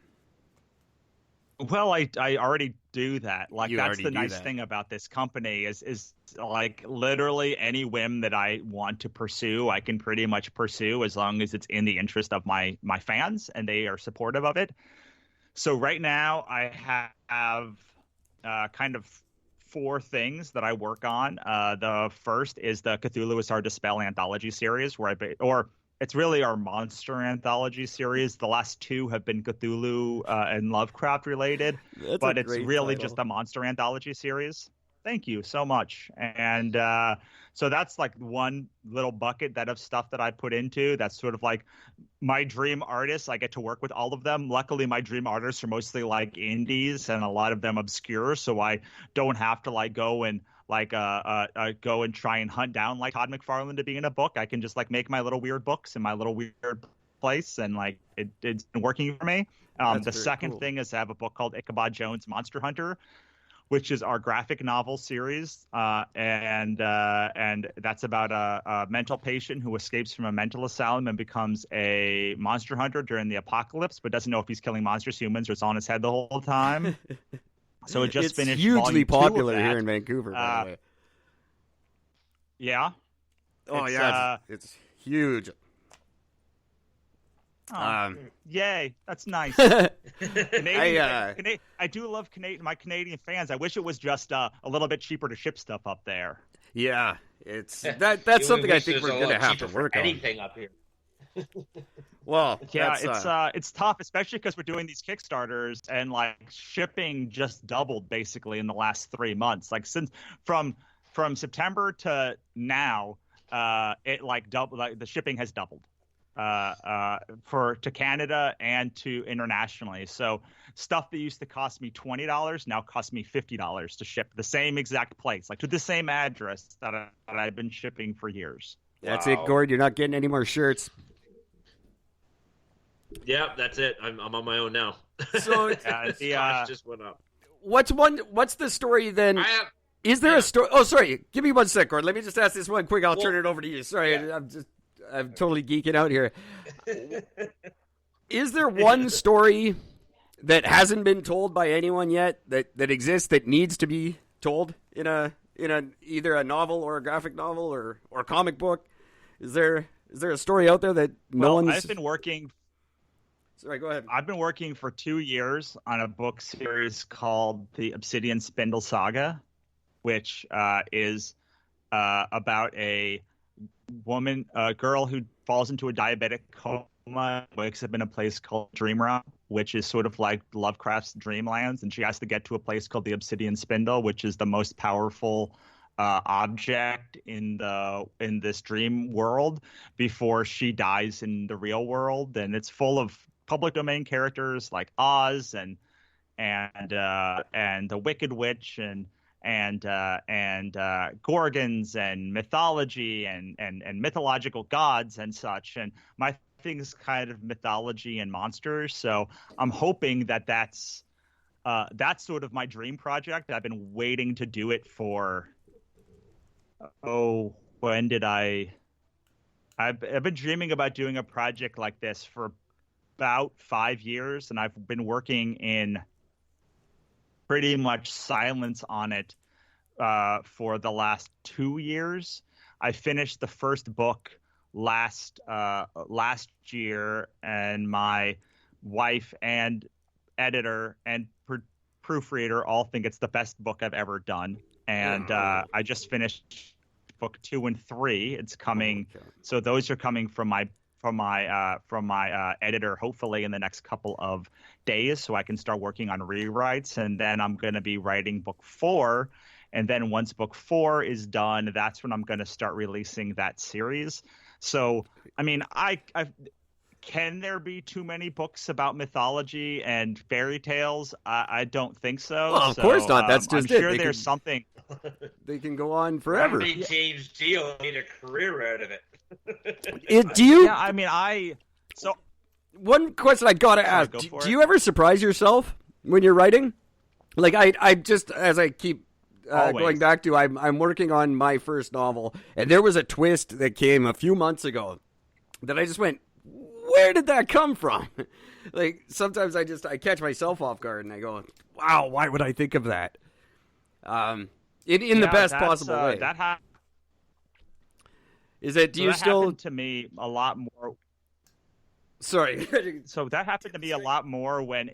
Well, I already do that. That's the nice thing about this company is literally any whim that I want to pursue, I can pretty much pursue as long as it's in the interest of my fans and they are supportive of it. So right now I have kind of 4 things that I work on. The first is the Cthulhu is Hard to Spell anthology series, it's really our monster anthology series. The last 2 have been Cthulhu and Lovecraft related, but it's really just a monster anthology series. Thank you so much. And so that's one little bucket of stuff that I put into. That's sort of my dream artists. I get to work with all of them. Luckily, my dream artists are mostly indies and a lot of them obscure, so I don't have to go and go and try and hunt down Todd McFarlane to be in a book. I can just make my little weird books in my little weird place, and it's been working for me. The second thing is I have a book called Ichabod Jones Monster Hunter, which is our graphic novel series, and that's about a mental patient who escapes from a mental asylum and becomes a monster hunter during the apocalypse, but doesn't know if he's killing monsters, humans, or it's on his head the whole time. So it just finished. Hugely volume 2 popular here in Vancouver, by the way. Yeah. Oh, it's huge. Yay, that's nice. I do love my Canadian fans. I wish it was just a little bit cheaper to ship stuff up there. Yeah, that's something I think we're going to have to work on. Anything up here. Well, yeah, it's tough, especially because we're doing these Kickstarters and shipping just doubled basically in the last 3 months. Since from September to now, it doubled. The shipping has doubled to Canada and to internationally. So stuff that used to cost me $20 now costs me $50 to ship the same exact place, to the same address that I've been shipping for years. That's it, Gord. You're not getting any more shirts. Yeah, that's it. I'm on my own now. So the just went up. What's the story then? Is there a story? Oh, sorry. Give me 1 sec, Gord. Let me just ask this one quick. I'll turn it over to you. Sorry, yeah. I'm totally geeking out here. Is there one story that hasn't been told by anyone yet that exists that needs to be told in either a novel or a graphic novel or comic book? Is there a story out there that no one's... I've been working... Sorry, go ahead. I've been working for 2 years on a book series called The Obsidian Spindle Saga, which is about a girl who falls into a diabetic coma, wakes up in a place called Dreamrealm, which is sort of like Lovecraft's Dreamlands, and she has to get to a place called the Obsidian Spindle, which is the most powerful object in this dream world before she dies in the real world. And it's full of public domain characters like Oz and the Wicked Witch and gorgons and mythology and mythological gods and such. And my thing is kind of mythology and monsters. So I'm hoping that's sort of my dream project. I've been waiting to do it for, when did I've been dreaming about doing a project like this for about 5 years, and I've been working in pretty much silence on it for the last 2 years. I finished the first book last year, and my wife and editor and proofreader all think it's the best book I've ever done. And I just finished book 2 and 3. It's coming, so those are coming from my editor hopefully in the next couple of days, so I can start working on rewrites, and then I'm going to be writing book 4. And then once book 4 is done, that's when I'm going to start releasing that series. So, I mean, can there be too many books about mythology and fairy tales? I don't think so. Well, of course not. That's just I'm sure there's something. They can go on forever. I mean, James Dio made a career out of it. Do you? Yeah, I mean, So, one question I gotta ask: do you ever surprise yourself when you're writing? Like I just, as I keep going back to, I'm working on my first novel, and there was a twist that came a few months ago that I just went, where did that come from? Like, sometimes I catch myself off guard and I go, wow, why would I think of that? In the best possible way. Is it, do you still... happened to me a lot more. Sorry. So that happened to me a lot more when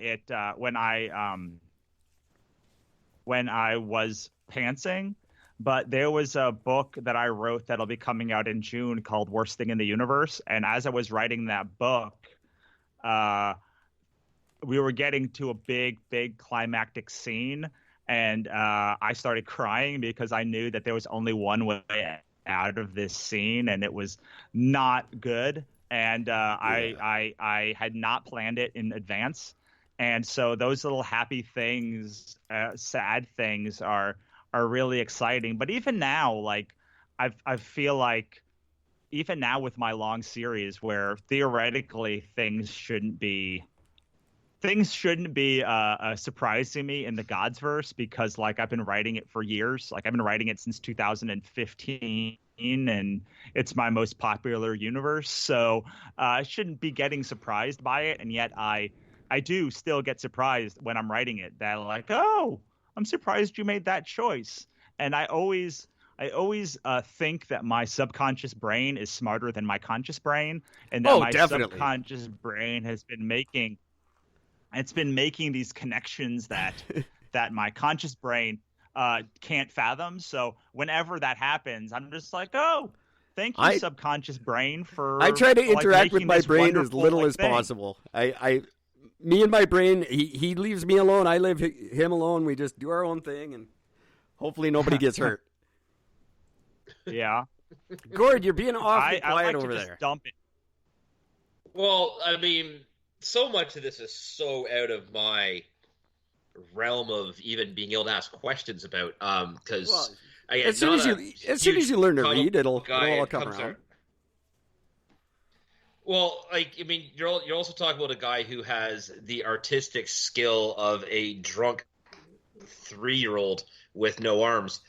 I was pantsing. But there was a book that I wrote that'll be coming out in June called Worst Thing in the Universe. And as I was writing that book, we were getting to a big climactic scene. And I started crying because I knew that there was only one way out of this scene, and it was not good. And I had not planned it in advance. And so those little happy things, sad things are really exciting. But even now, like I feel like even now with my long series where theoretically things shouldn't be surprising me in the Gods verse, because like I've been writing it for years. Like I've been writing it since 2015, and it's my most popular universe. So I shouldn't be getting surprised by it. And yet I do still get surprised when I'm writing it, that like, oh, I'm surprised you made that choice. And I always think that my subconscious brain is smarter than my conscious brain, and that my subconscious brain has been making these connections that my conscious brain can't fathom. So whenever that happens, I'm just like, oh, thank you, subconscious brain, for. I try to interact with my brain as little as possible. Me and my brain, he leaves me alone. I leave him alone. We just do our own thing, and hopefully nobody gets hurt. Yeah. Gord, you're being awfully I quiet like over to there. Just dump it. Well, I mean, so much of this is so out of my realm of even being able to ask questions about. Because as soon as you learn to read, it'll all come around. Well, like, I mean, you're also talking about a guy who has the artistic skill of a drunk 3-year-old with no arms.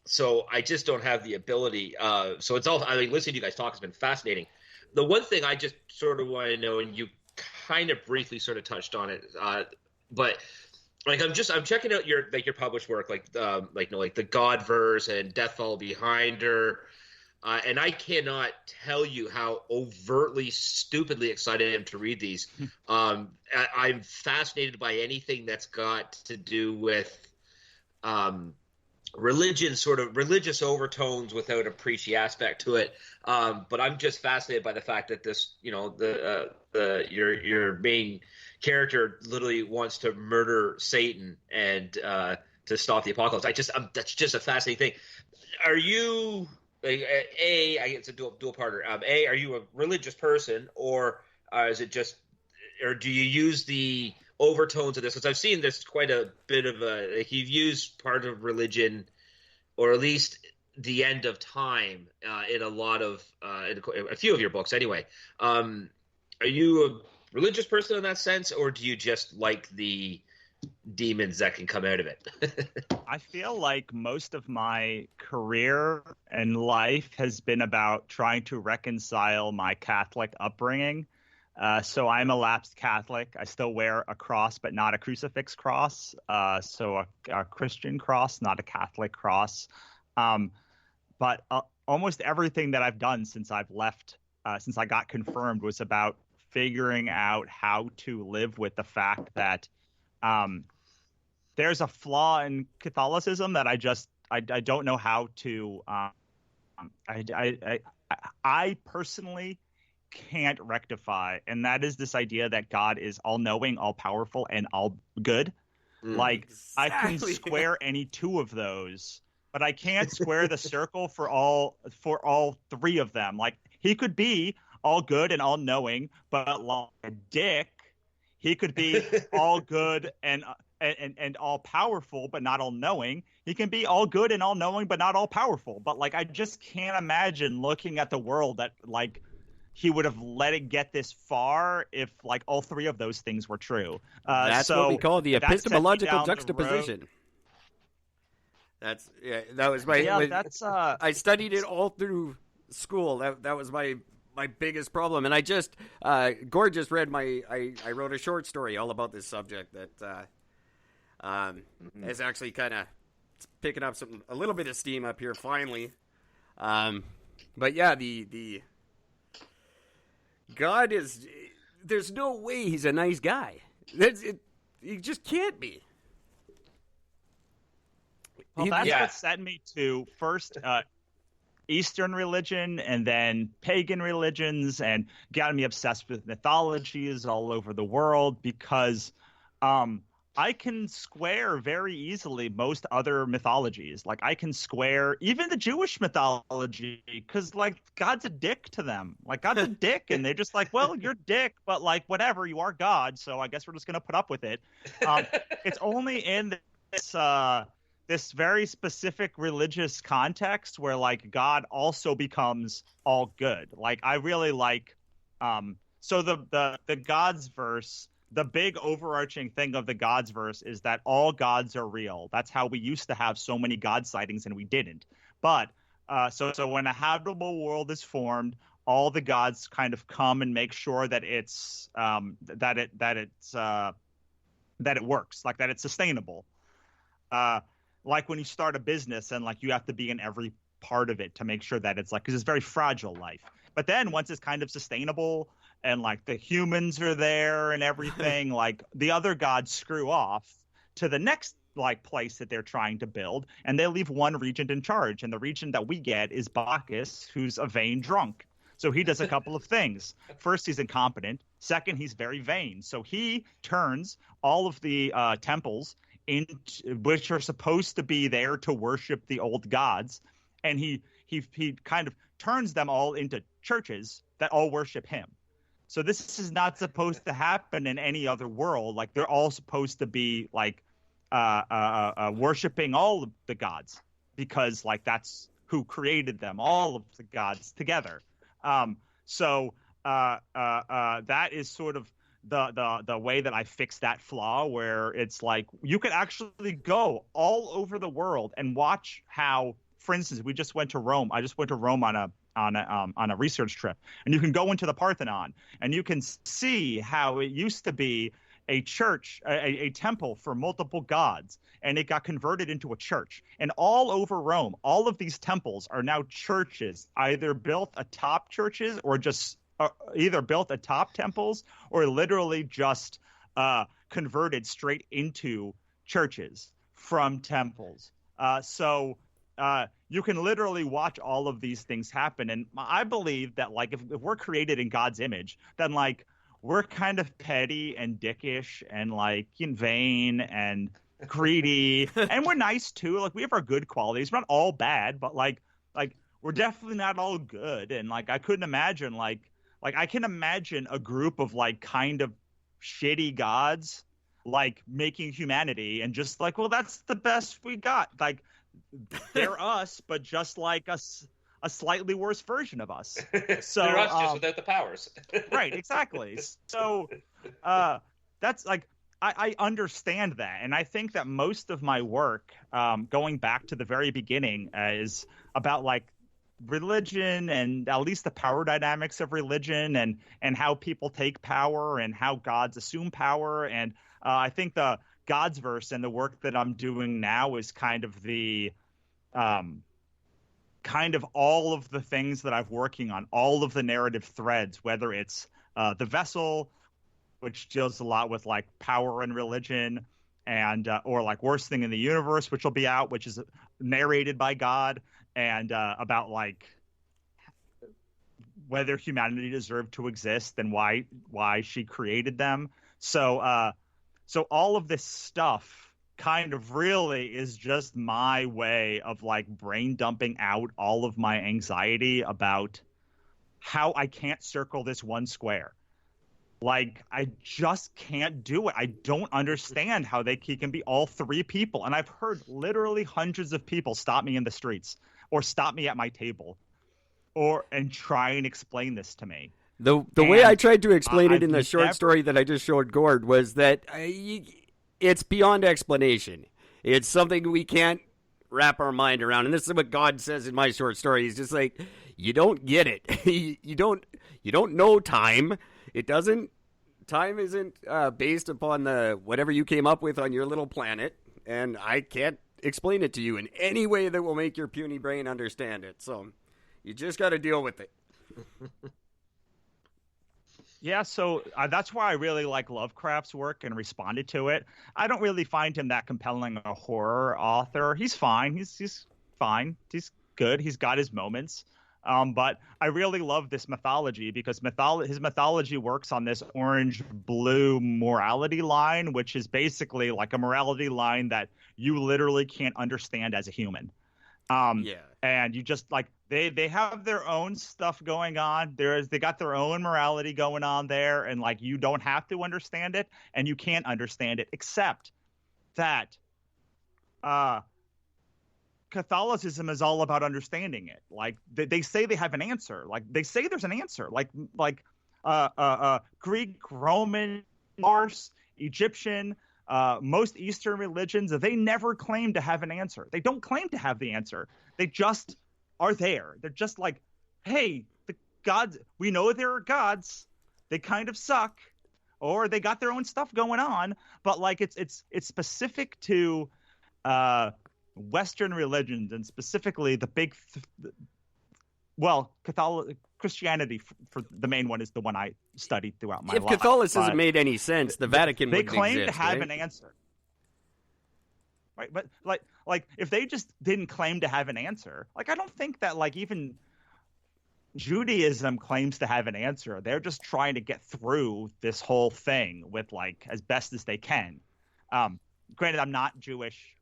So I just don't have the ability. So it's all. I mean, listening to you guys talk has been fascinating. The one thing I just sort of want to know, and you kind of briefly sort of touched on it, but like I'm checking out your published work, like the Godverse and Deathfall Behind Her. And I cannot tell you how overtly, stupidly excited I am to read these. I'm fascinated by anything that's got to do with religion, sort of religious overtones without a preachy aspect to it. But I'm just fascinated by the fact that this, your main character literally wants to murder Satan and to stop the apocalypse. That's just a fascinating thing. Are you? It's a dual-parter. Are you a religious person, or is it just, or do you use the overtones of this? Because I've seen this quite a bit of you've used part of religion, or at least the end of time, in a lot of in a few of your books, anyway. Are you a religious person in that sense, or do you just like the demons that can come out of it? I feel like most of my career and life has been about trying to reconcile my Catholic upbringing So I'm a lapsed Catholic. I still wear a cross, but not a crucifix cross. So a Christian cross, not a Catholic cross. But almost everything that I've done since I've left, since I got confirmed, was about figuring out how to live with the fact that there's a flaw in Catholicism that I don't know how to. I personally can't rectify, and that is this idea that God is all-knowing, all-powerful, and all good. Like, exactly. I can square any two of those, but I can't square the circle for all three of them. Like, he could be all good and all-knowing, but like a dick. He could be all good and all-powerful, but not all-knowing. He can be all good and all-knowing, but not all-powerful. But like, I just can't imagine looking at the world that like he would have let it get this far if like all three of those things were true. That's what we call the epistemological juxtaposition. That was my I studied it all through school. That was my biggest problem. And I just Gord just read I wrote a short story all about this subject that is actually kind of picking up a little bit of steam up here finally. But yeah, the God is, there's no way he's a nice guy. He just can't be. Well, that's what sent me to first Eastern religion and then pagan religions, and got me obsessed with mythologies all over the world because I can square very easily most other mythologies. Like, I can square even the Jewish mythology because, like, God's a dick to them. Like, God's a dick, and they're just like, well, you're dick, but, like, whatever, you are God, so I guess we're just going to put up with it. It's only in this very specific religious context where, like, God also becomes all good. Like, I really like so the God's verse. The big overarching thing of the God's verse is that all gods are real. That's how we used to have so many God sightings, and we didn't. But so when a habitable world is formed, all the gods kind of come and make sure that it's that it works, like that it's sustainable. Like when you start a business and like you have to be in every part of it to make sure that it's like, because it's very fragile life. But then once it's kind of sustainable and like the humans are there and everything, like the other gods screw off to the next like place that they're trying to build, and they leave one regent in charge. And the regent that we get is Bacchus, who's a vain drunk. So he does a couple of things. First, he's incompetent. Second, he's very vain. So he turns all of the temples which are supposed to be there to worship the old gods, and he kind of turns them all into churches that all worship him. So this is not supposed to happen in any other world. Like, they're all supposed to be like worshiping all of the gods because like that's who created them, all of the gods together. So that is sort of the way that I fix that flaw, where it's like you could actually go all over the world and watch how, for instance, we just went to Rome. I just went to Rome on a research trip, and you can go into the Parthenon and you can see how it used to be a church, a temple for multiple gods, and it got converted into a church. And all over Rome, all of these temples are now churches, either built atop churches or just either built atop temples or literally just converted straight into churches from temples. So you can literally watch all of these things happen. And I believe that like if we're created in God's image, then like we're kind of petty and dickish and like vain and greedy, and we're nice too. Like we have our good qualities. We're not all bad, but like we're definitely not all good. And like I couldn't imagine like I can imagine a group of like kind of shitty gods like making humanity and just like, well, that's the best we got. Like they're us, but just like us. A slightly worse version of us. So they're us just without the powers. Right, exactly. So that's like I understand that, and I think that most of my work, going back to the very beginning, is about like religion and at least the power dynamics of religion and how people take power and how gods assume power. And I think the God's verse and the work that I'm doing now is kind of the kind of all of the things that I'm working on, all of the narrative threads, whether it's the vessel, which deals a lot with like power and religion, and or like Worst Thing in the Universe, which will be out, which is narrated by God, and about like whether humanity deserved to exist and why she created them. So so all of this stuff kind of really is just my way of like brain dumping out all of my anxiety about how I can't circle this one square. Like, I just can't do it. I don't understand how he can be all three people. And I've heard literally hundreds of people stop me in the streets or stop me at my table and try and explain this to me. The way I tried to explain it in the short story that I just showed Gord was that it's beyond explanation. It's something we can't wrap our mind around. And this is what God says in my short story. He's just like, you don't get it. you don't know time. Time isn't based upon whatever you came up with on your little planet. And I can't explain it to you in any way that will make your puny brain understand it. So you just got to deal with it. Yeah, so that's why I really like Lovecraft's work and responded to it. I don't really find him that compelling a horror author. He's fine. He's fine. He's good. He's got his moments. But I really love this mythology because his mythology works on this orange-blue morality line, which is basically like a morality line that you literally can't understand as a human. And you just like they have their own stuff going on. They got their own morality going on there, and like you don't have to understand it, and you can't understand it, except that Catholicism is all about understanding it. Like they say they have an answer. Like they say there's an answer. Like Greek, Roman, Norse, Egyptian. Most Eastern religions, they never claim to have an answer. They don't claim to have the answer. They just are there. They're just like, hey, the gods, we know there are gods. They kind of suck, or they got their own stuff going on. But like it's specific to Western religions, and specifically the big, Christianity for the main one is the one I studied throughout my life. If Catholicism made any sense, the Vatican they wouldn't claim exist, to have right? an answer, right? But like if they just didn't claim to have an answer, like I don't think that like even Judaism claims to have an answer. They're just trying to get through this whole thing with like as best as they can. Granted, I'm not Jewish.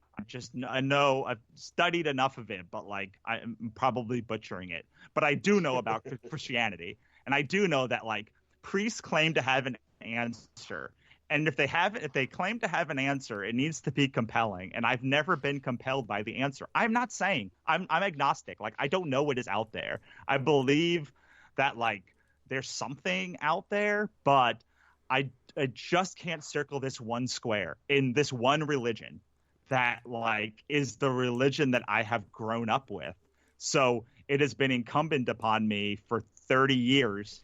I know I've studied enough of it, but like I'm probably butchering it. But I do know about Christianity, and I do know that like priests claim to have an answer, and if they claim to have an answer, it needs to be compelling. And I've never been compelled by the answer. I'm not saying I'm agnostic. Like I don't know what is out there. I believe that like there's something out there, but I just can't circle this one square in this one religion that like is the religion that I have grown up with. So it has been incumbent upon me for 30 years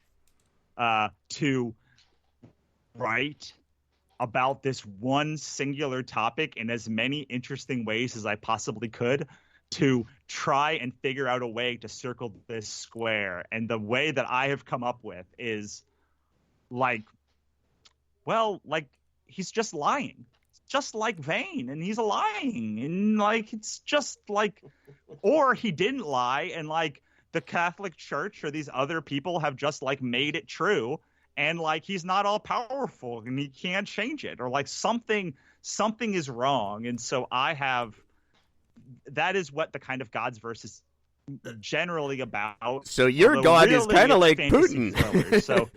to write about this one singular topic in as many interesting ways as I possibly could, to try and figure out a way to circle this square. And the way that I have come up with is like, well, like he's just lying. Just like Vane, and he's lying, and like it's just like, or he didn't lie, and like the Catholic Church or these other people have just like made it true, and like he's not all powerful and he can't change it, or like something is wrong. And so that is what the kind of God's verse is generally about. So your God is kind of like Putin. Thrillers, so.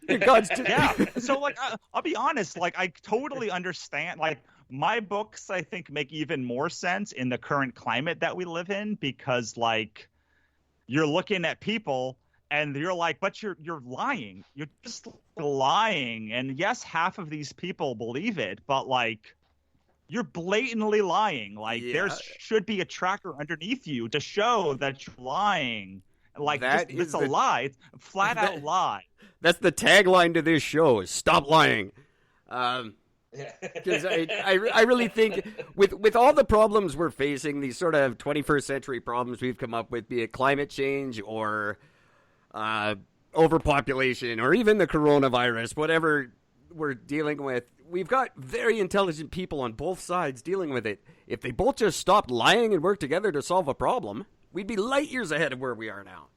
Yeah. So like I'll be honest, like I totally understand. Like my books I think make even more sense in the current climate that we live in, because like you're looking at people and you're like, but you're lying. You're just lying. And yes, half of these people believe it, but like you're blatantly lying. Like Yeah. there should be a tracker underneath you to show that you're lying. Like it's a lie. It's a flat out lie. That's the tagline to this show: is "Stop lying." Because I really think with all the problems we're facing, these sort of 21st century problems we've come up with, be it climate change or overpopulation or even the coronavirus, whatever we're dealing with, we've got very intelligent people on both sides dealing with it. If they both just stopped lying and worked together to solve a problem, we'd be light years ahead of where we are now.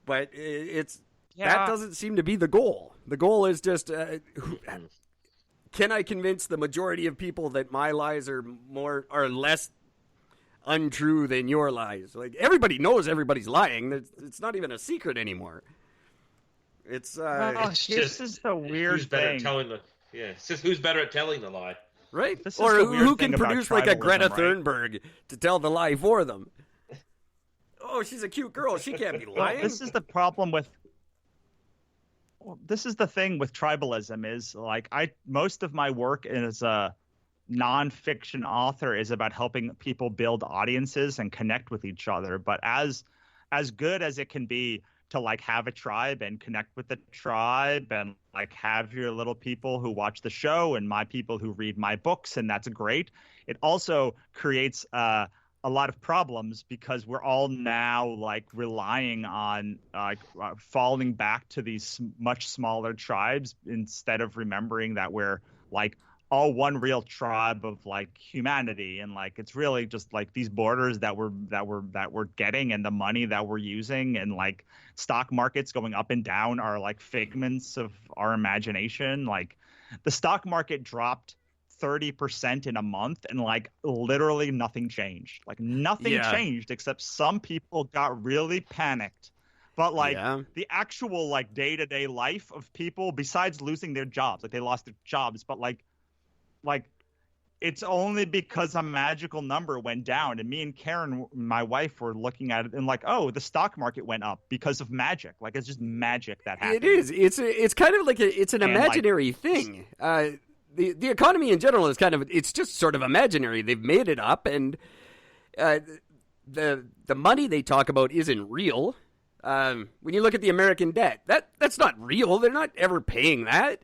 But that doesn't seem to be the goal. The goal is just... can I convince the majority of people that my lies are less untrue than your lies? Like, everybody knows everybody's lying. It's not even a secret anymore. It's this is the weird who's better thing. At telling the it's just who's better at telling the lie, right? Or who can produce like a Greta Thunberg to tell the lie for them? Oh, she's a cute girl. She can't be lying. This is the problem with. This is the thing with tribalism is like most of my work as a nonfiction author is about helping people build audiences and connect with each other. But as good as it can be to like have a tribe and connect with the tribe and like have your little people who watch the show and my people who read my books, and that's great. It also creates a lot of problems because we're all now like relying on falling back to these much smaller tribes instead of remembering that we're like all one real tribe of like humanity, and like it's really just like these borders that we're getting and the money that we're using and like stock markets going up and down are like figments of our imagination. Like the stock market dropped 30% in a month and like literally nothing changed. Like nothing changed except some people got really panicked. But like the actual like day-to-day life of people, besides losing their jobs, like they lost their jobs, but like it's only because a magical number went down. And me and Karen, my wife, were looking at it and like, oh, the stock market went up because of magic. Like it's just magic that happened. It is. It's kind of like it's an imaginary thing. The economy in general is it's just sort of imaginary. They've made it up, and the money they talk about isn't real. When you look at the American debt, that's not real. They're not ever paying that.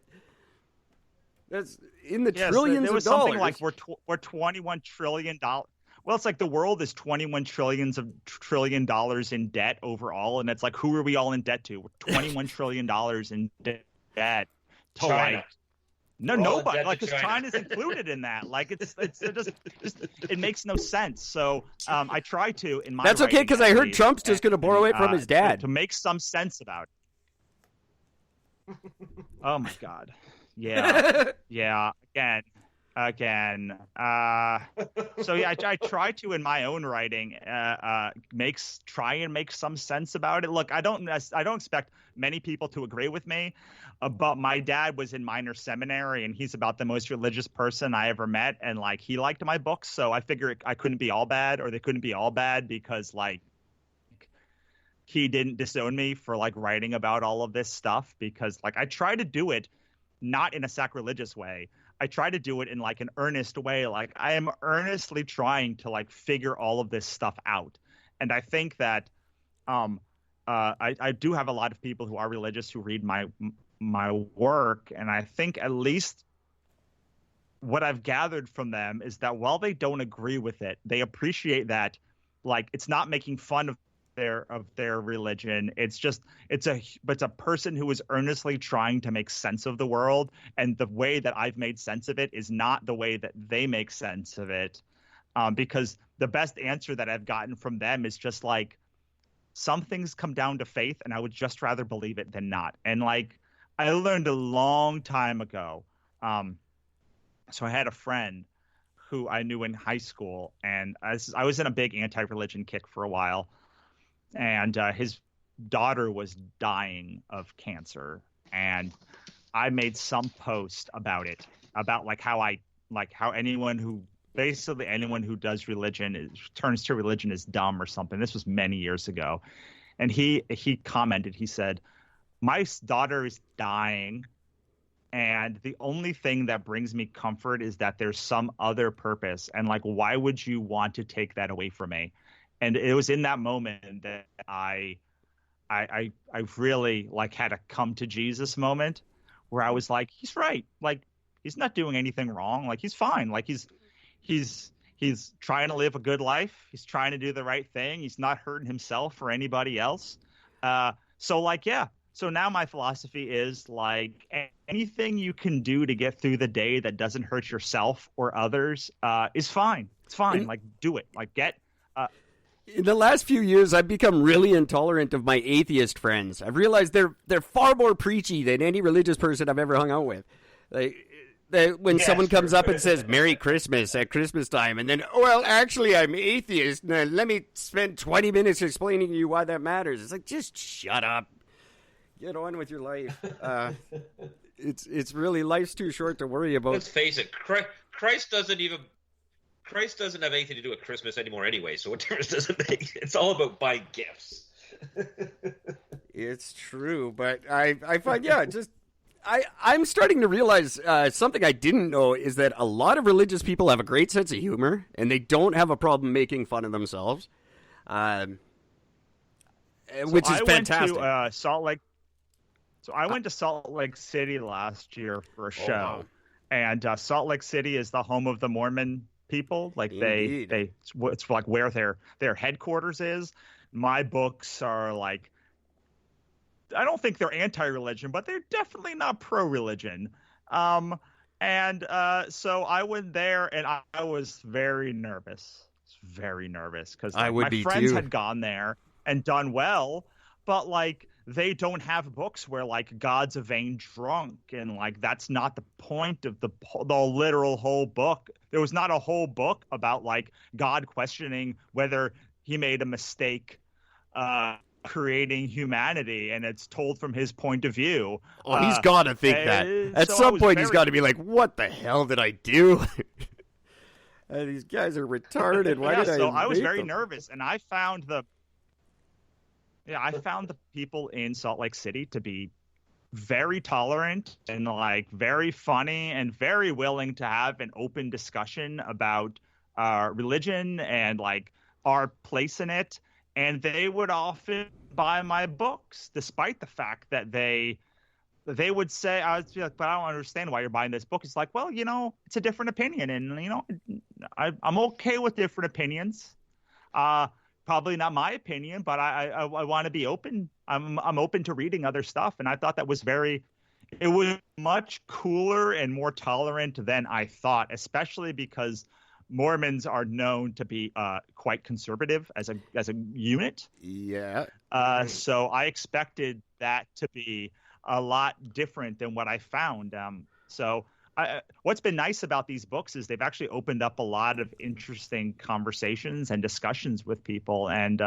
That's in the trillions there was of dollars. Something like we're $21 trillion. Well, it's like the world is $21 trillion in debt overall, and it's like who are we all in debt to? We're $21 trillion in debt to China. Nobody. Like, because China's included in that. Like, it makes no sense. So, I try to in my. That's okay because I heard Trump's just going to borrow it from his dad to make some sense about it. Oh my God. Yeah. Yeah. Again. So yeah, I try to in my own writing try and make some sense about it. Look, I don't expect many people to agree with me, but my dad was in minor seminary and he's about the most religious person I ever met, and like he liked my books, so I figured I couldn't be all bad, or they couldn't be all bad because like he didn't disown me for like writing about all of this stuff, because like I try to do it not in a sacrilegious way. I try to do it in like an earnest way. Like I am earnestly trying to like figure all of this stuff out. And I think that I do have a lot of people who are religious who read my work. And I think at least what I've gathered from them is that while they don't agree with it, they appreciate that like it's not making fun of their religion. It's a person who is earnestly trying to make sense of the world, and the way that I've made sense of it is not the way that they make sense of it, because the best answer that I've gotten from them is just like some things come down to faith, and I would just rather believe it than not. And like I learned a long time ago, so I had a friend who I knew in high school, and I was in a big anti-religion kick for a while. And his daughter was dying of cancer, and I made some post about it, about like how anyone who does religion turns to religion is dumb or something. This was many years ago, and he commented. He said, "My daughter is dying, And the only thing that brings me comfort is that there's some other purpose. And like, why would you want to take that away from me? And it was in that moment that I really like had a come to Jesus moment where I was like, he's right. Like, he's not doing anything wrong. Like, he's fine. Like, he's trying to live a good life. He's trying to do the right thing. He's not hurting himself or anybody else. So like, yeah. So now my philosophy is like, anything you can do to get through the day that doesn't hurt yourself or others is fine. It's fine. Like, do it. Like, in the last few years, I've become really intolerant of my atheist friends. I've realized they're far more preachy than any religious person I've ever hung out with. When someone comes up and says Merry Christmas at Christmas time, and then, well, actually, I'm atheist, and let me spend 20 minutes explaining to you why that matters. It's like, just shut up. Get on with your life. It's really, life's too short to worry about. Let's face it, Christ doesn't have anything to do with Christmas anymore anyway, so what difference does it make? It's all about buying gifts. It's true, but I find, I'm starting to realize something I didn't know is that a lot of religious people have a great sense of humor, and they don't have a problem making fun of themselves, which is fantastic. I went to Salt Lake City last year for a show, and Salt Lake City is the home of the Mormon people. Like it's like where their headquarters is. My books are like, I don't think they're anti-religion, but they're definitely not pro-religion. So I went there, and I was very nervous. Because my friends had gone there and done well, but like, they don't have books where like God's a vain drunk, and like that's not the point of the literal whole book. There was not a whole book about like God questioning whether he made a mistake creating humanity, and it's told from his point of view. Oh, he's got to think that. At some point, he's got to be like, what the hell did I do? These guys are retarded. Why did I? So I was very nervous, and I found the people in Salt Lake City to be very tolerant and like very funny and very willing to have an open discussion about religion and like our place in it. And they would often buy my books, despite the fact that they would say, I would be like, but I don't understand why you're buying this book. It's like, well, it's a different opinion, and I'm okay with different opinions. Probably not my opinion, but I want to be open. I'm open to reading other stuff, and I thought that was it was much cooler and more tolerant than I thought, especially because Mormons are known to be quite conservative as a unit. Yeah. So I expected that to be a lot different than what I found. What's been nice about these books is they've actually opened up a lot of interesting conversations and discussions with people, and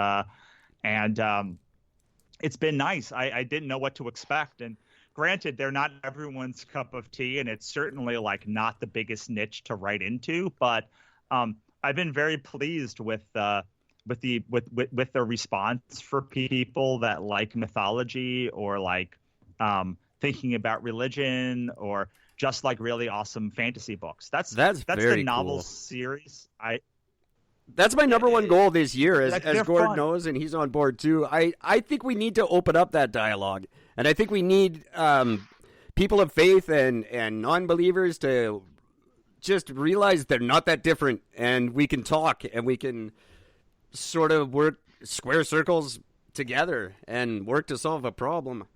it's been nice. I didn't know what to expect, and granted, they're not everyone's cup of tea, and it's certainly like not the biggest niche to write into, but I've been very pleased with the response for people that like mythology or like thinking about religion or just like really awesome fantasy books. That's very the novel cool. series. That's my number one goal this year, as Gord fun. knows, and he's on board too. I think we need to open up that dialogue, and I think we need people of faith and non-believers to just realize they're not that different, and we can talk, and we can sort of work square circles together and work to solve a problem.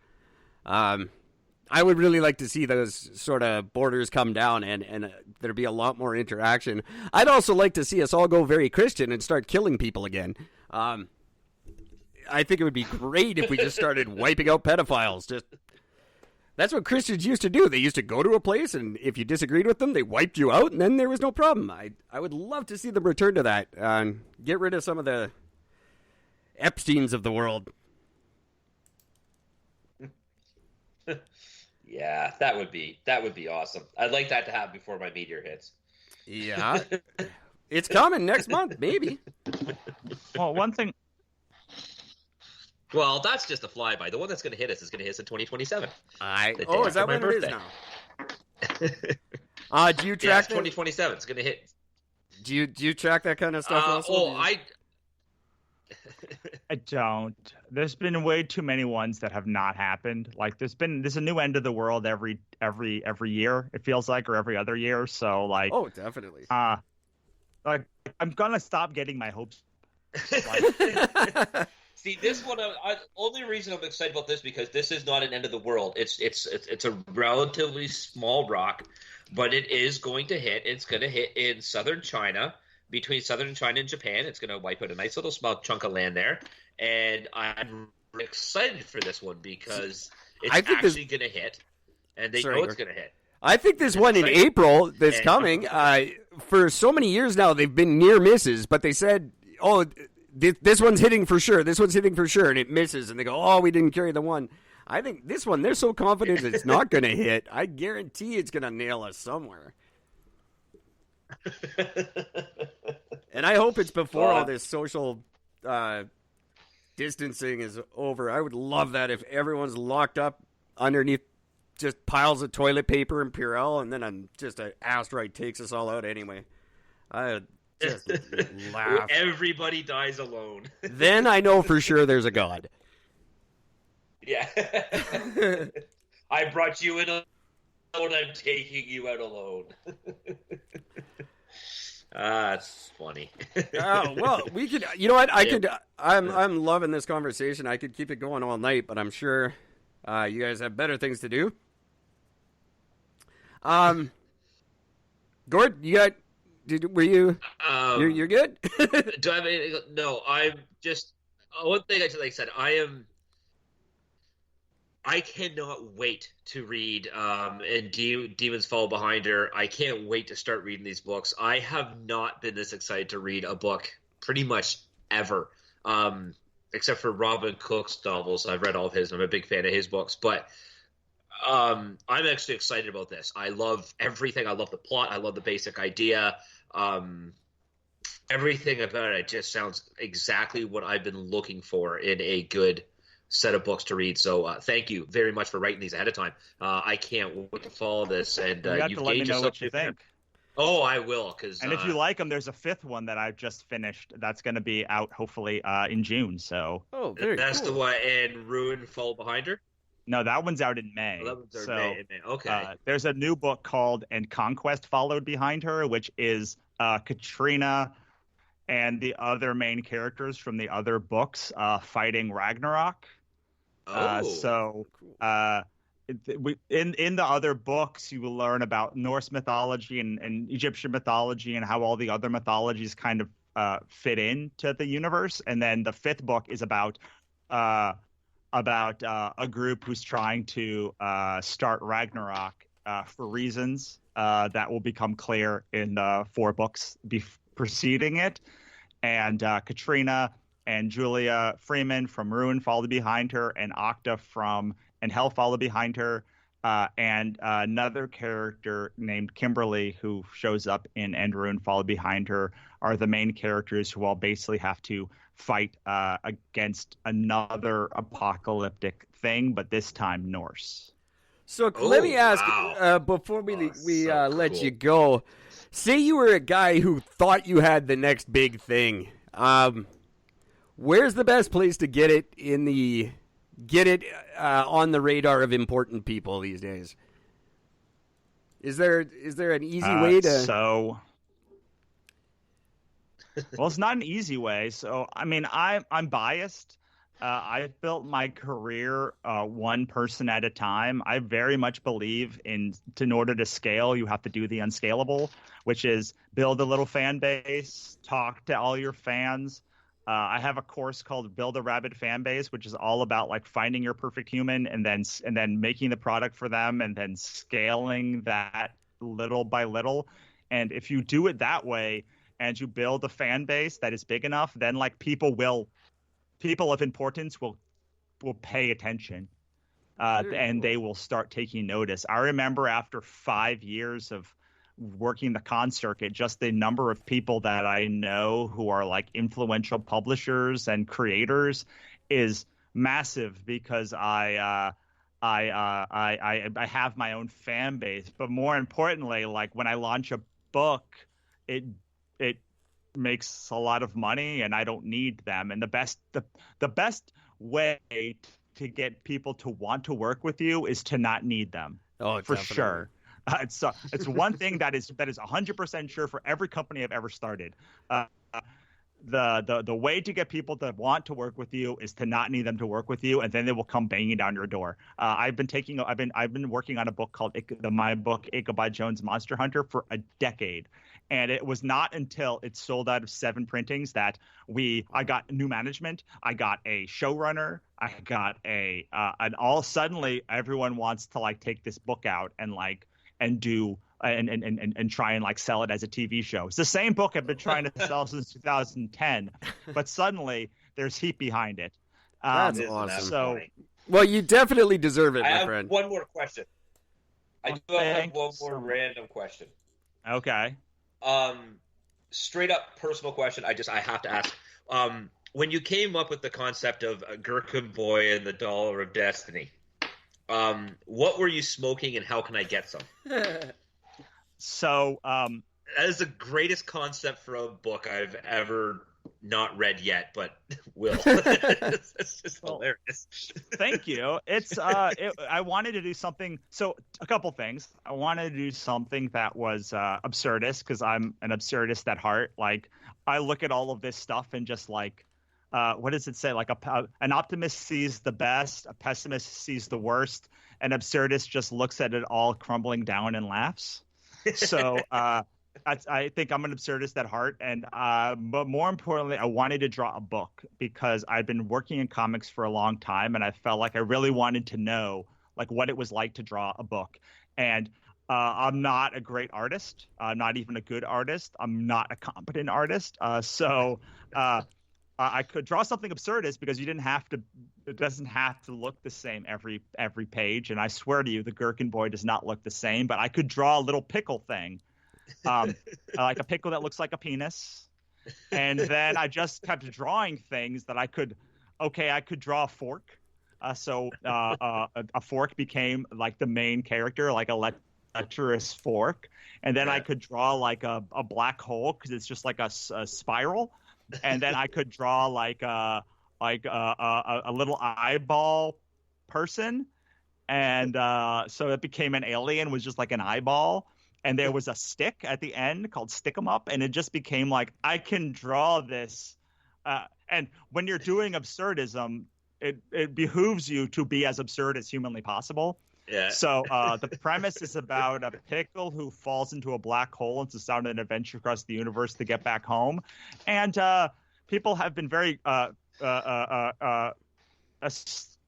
I would really like to see those sort of borders come down and there be a lot more interaction. I'd also like to see us all go very Christian and start killing people again. I think it would be great if we just started wiping out pedophiles. That's what Christians used to do. They used to go to a place, and if you disagreed with them, they wiped you out, and then there was no problem. I would love to see them return to that and get rid of some of the Epsteins of the world. Yeah, that would be awesome. I'd like that to happen before my meteor hits. Yeah. It's coming next month, maybe. Well, one thing. Well, that's just a flyby. The one that's going to hit us is going to hit us in 2027. Is that when it is now? Do you track 2027? It's going to hit. Do you track that kind of stuff? I don't. There's been way too many ones that have not happened. Like there's a new end of the world every year. It feels like, or every other year. So like, oh, definitely. Like I'm gonna stop getting my hopes. See, this one. Only reason I'm excited about this because this is not an end of the world. It's a relatively small rock, but it is going to hit. It's going to hit in southern China. Between southern China and Japan, it's going to wipe out a nice little small chunk of land there, and I'm excited for this one because it's actually going to hit, and they know it's going to hit. I think this one in April that's coming. For so many years now, they've been near misses, but they said, "Oh, this one's hitting for sure. This one's hitting for sure," and it misses, and they go, "Oh, we didn't carry the one." I think this one, they're so confident it's not going to hit. I guarantee it's going to nail us somewhere. And I hope it's before all this social distancing is over. I would love that if everyone's locked up underneath just piles of toilet paper and Purell, and then an asteroid takes us all out anyway. I just laugh. Everybody dies alone. Then I know for sure there's a God. Yeah. I brought you in alone. I'm taking you out alone. That's funny. Well, we could. You know what? I could. I'm loving this conversation. I could keep it going all night, but I'm sure you guys have better things to do. Gord, you got? Were you? You're good. Do I have anything? No, I'm just one thing. Like I said, I cannot wait to read and Demons Fall Behind Her. I can't wait to start reading these books. I have not been this excited to read a book pretty much ever, except for Robin Cook's novels. I've read all of his. I'm a big fan of his books. But I'm actually excited about this. I love everything. I love the plot. I love the basic idea. Everything about it just sounds exactly what I've been looking for in a good set of books to read. So thank you very much for writing these ahead of time. I can't wait to follow this. And you have to let me know what you think. Oh, I will. And if you like them, there's a fifth one that I've just finished. That's going to be out hopefully in June. So that's cool. The one. And Ruin Fall Behind Her. No, that one's out in May. Oh, that one's May. Okay. There's a new book called And Conquest Followed Behind Her, which is Katrina and the other main characters from the other books fighting Ragnarok. In the other books, you will learn about Norse mythology and Egyptian mythology and how all the other mythologies kind of fit into the universe. And then the fifth book is about a group who's trying to start Ragnarok for reasons that will become clear in the 4 books preceding it. And Katrina and Julia Freeman from Ruin followed behind her, and Octa from And Hell followed behind her, and another character named Kimberly who shows up in And Ruin followed behind her are the main characters who all basically have to fight against another apocalyptic thing, but this time Norse. So let me ask, before we let you go, say you were a guy who thought you had the next big thing. Where's the best place to get it on the radar of important people these days? Is there an easy way to? Well, it's not an easy way. So I mean, I'm biased. I've built my career one person at a time. I very much believe in order to scale, you have to do the unscalable, which is build a little fan base, talk to all your fans. I have a course called Build a Rabid Fan Base, which is all about like finding your perfect human and then making the product for them and then scaling that little by little. And if you do it that way and you build a fan base that is big enough, then like people of importance will pay attention and they will start taking notice. I remember after 5 years of working the con circuit, just the number of people that I know who are like influential publishers and creators is massive because I I have my own fan base. But more importantly, like when I launch a book, it makes a lot of money, and I don't need them. And the best way to get people to want to work with you is to not need them. Oh, for definitely. sure. It's one thing that is 100% sure for every company I've ever started. The way to get people to want to work with you is to not need them to work with you, and then they will come banging down your door. I've been working on a book called my book Ichabod Jones Monster Hunter for a decade, and it was not until it sold out of 7 printings that I got new management, I got a showrunner, I got suddenly everyone wants to like take this book out and do and try and like sell it as a TV show. It's the same book I've been trying to sell since 2010, but suddenly there's heat behind it. That's awesome. So, well, you definitely deserve it, I my have friend. one more question. I do have one more random question. Okay. Straight up personal question. I have to ask. When you came up with the concept of a Gherkin Boy and the Dollar of Destiny, what were you smoking, and how can I get some? So, that is the greatest concept for a book I've ever not read yet, but will. It's just hilarious. Thank you. I wanted to do something. So a couple things. I wanted to do something that was absurdist, because I'm an absurdist at heart. Like, I look at all of this stuff and just like, what does it say? Like an optimist sees the best, a pessimist sees the worst, an absurdist just looks at it all crumbling down and laughs. So I think I'm an absurdist at heart, and but more importantly, I wanted to draw a book because I've been working in comics for a long time, and I felt like I really wanted to know like what it was like to draw a book. And I'm not a great artist. I'm not even a good artist. I'm not a competent artist. So I could draw something absurdist because it doesn't have to look the same every page. And I swear to you, the Gherkin Boy does not look the same, but I could draw a little pickle thing, like a pickle that looks like a penis. And then I just kept drawing things that I could draw a fork. So a fork became like the main character, like a lecherous fork. And then I could draw like a black hole because it's just like a spiral. And then I could draw like a little eyeball person, and so it became an alien, was just like an eyeball, and there was a stick at the end called Stick 'em Up, and it just became like I can draw this. And when you're doing absurdism, it behooves you to be as absurd as humanly possible. Yeah. So the premise is about a pickle who falls into a black hole and it's on an adventure across the universe to get back home. And people have been very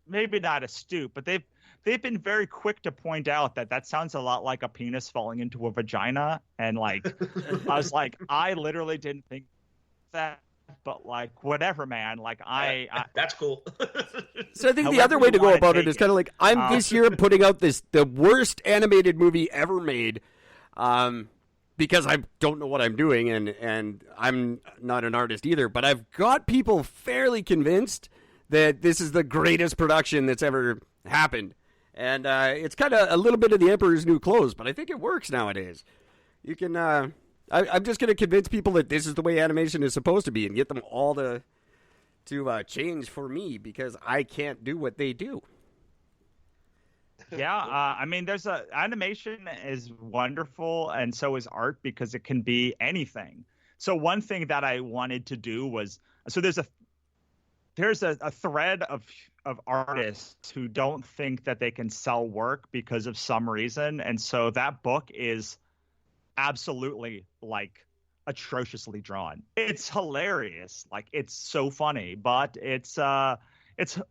maybe not astute, but they've been very quick to point out that sounds a lot like a penis falling into a vagina. And like I was like, I literally didn't think that. But like, whatever, man. Like I that's cool. So I think the other way to go about it is kind of like, I'm this year putting out the worst animated movie ever made, because I don't know what I'm doing, and I'm not an artist either. But I've got people fairly convinced that this is the greatest production that's ever happened, and it's kind of a little bit of the Emperor's New Clothes, but I think it works nowadays. You can. I'm just going to convince people that this is the way animation is supposed to be and get them all to change for me, because I can't do what they do. Yeah, I mean, animation is wonderful, and so is art, because it can be anything. So one thing that I wanted to do was, so there's a thread of artists who don't think that they can sell work because of some reason, and so that book is absolutely like atrociously drawn. It's hilarious, like it's so funny, but it's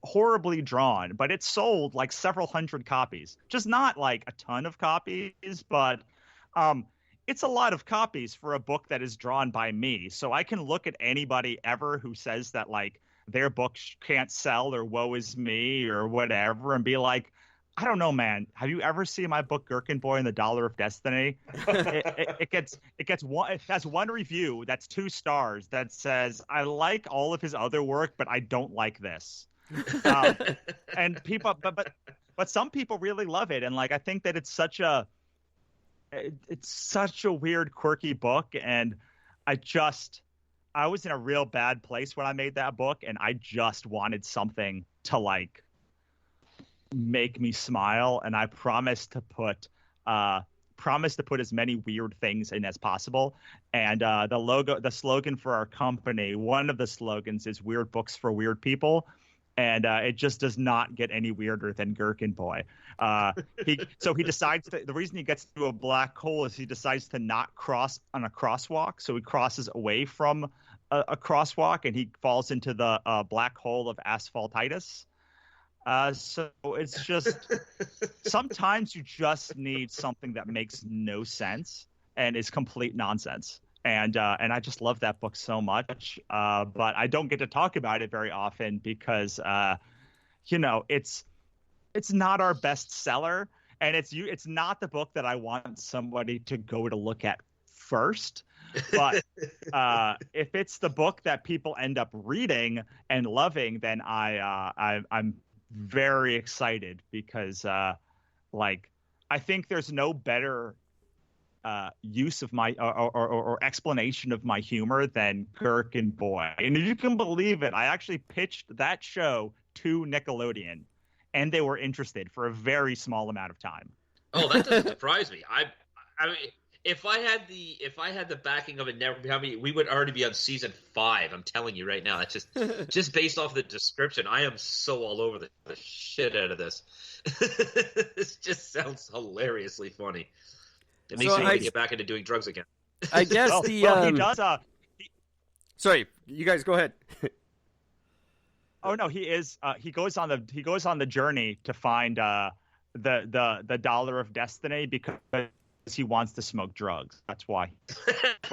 horribly drawn. But it's sold like several hundred copies, just not like a ton of copies, but it's a lot of copies for a book that is drawn by me. So I can look at anybody ever who says that like their book can't sell or woe is me or whatever, and be like, I don't know, man. Have you ever seen my book Gherkin Boy and the Dollar of Destiny? It has one review that's 2 stars that says, I like all of his other work, but I don't like this. And people, but but some people really love it, and like I think that it's such a weird, quirky book, and I was in a real bad place when I made that book, and I just wanted something to like make me smile, and I promised to put as many weird things in as possible. And the slogan for our company, one of the slogans is "Weird Books for Weird People." And it just does not get any weirder than Gherkin Boy. He decides the reason he gets to a black hole is he decides to not cross on a crosswalk. So he crosses away from a crosswalk and he falls into the black hole of asphaltitis. So it's just sometimes you just need something that makes no sense and is complete nonsense. And I just love that book so much, but I don't get to talk about it very often because, it's not our best seller, and it's not the book that I want somebody to go to look at first. But if it's the book that people end up reading and loving, then I'm very excited because, I think there's no better use of my or explanation of my humor than Gherkin Boy. And if you can believe it, I actually pitched that show to Nickelodeon and they were interested for a very small amount of time. Oh, that doesn't surprise me. I mean, if I had the backing of a network, we would already be on season 5. I'm telling you right now. That's just based off the description. I am so all over the shit out of this. This just sounds hilariously funny. It makes me want to get back into doing drugs again. I guess he does. Sorry, you guys go ahead. Oh no, he is. He goes on the journey to find the dollar of destiny because he wants to smoke drugs. That's why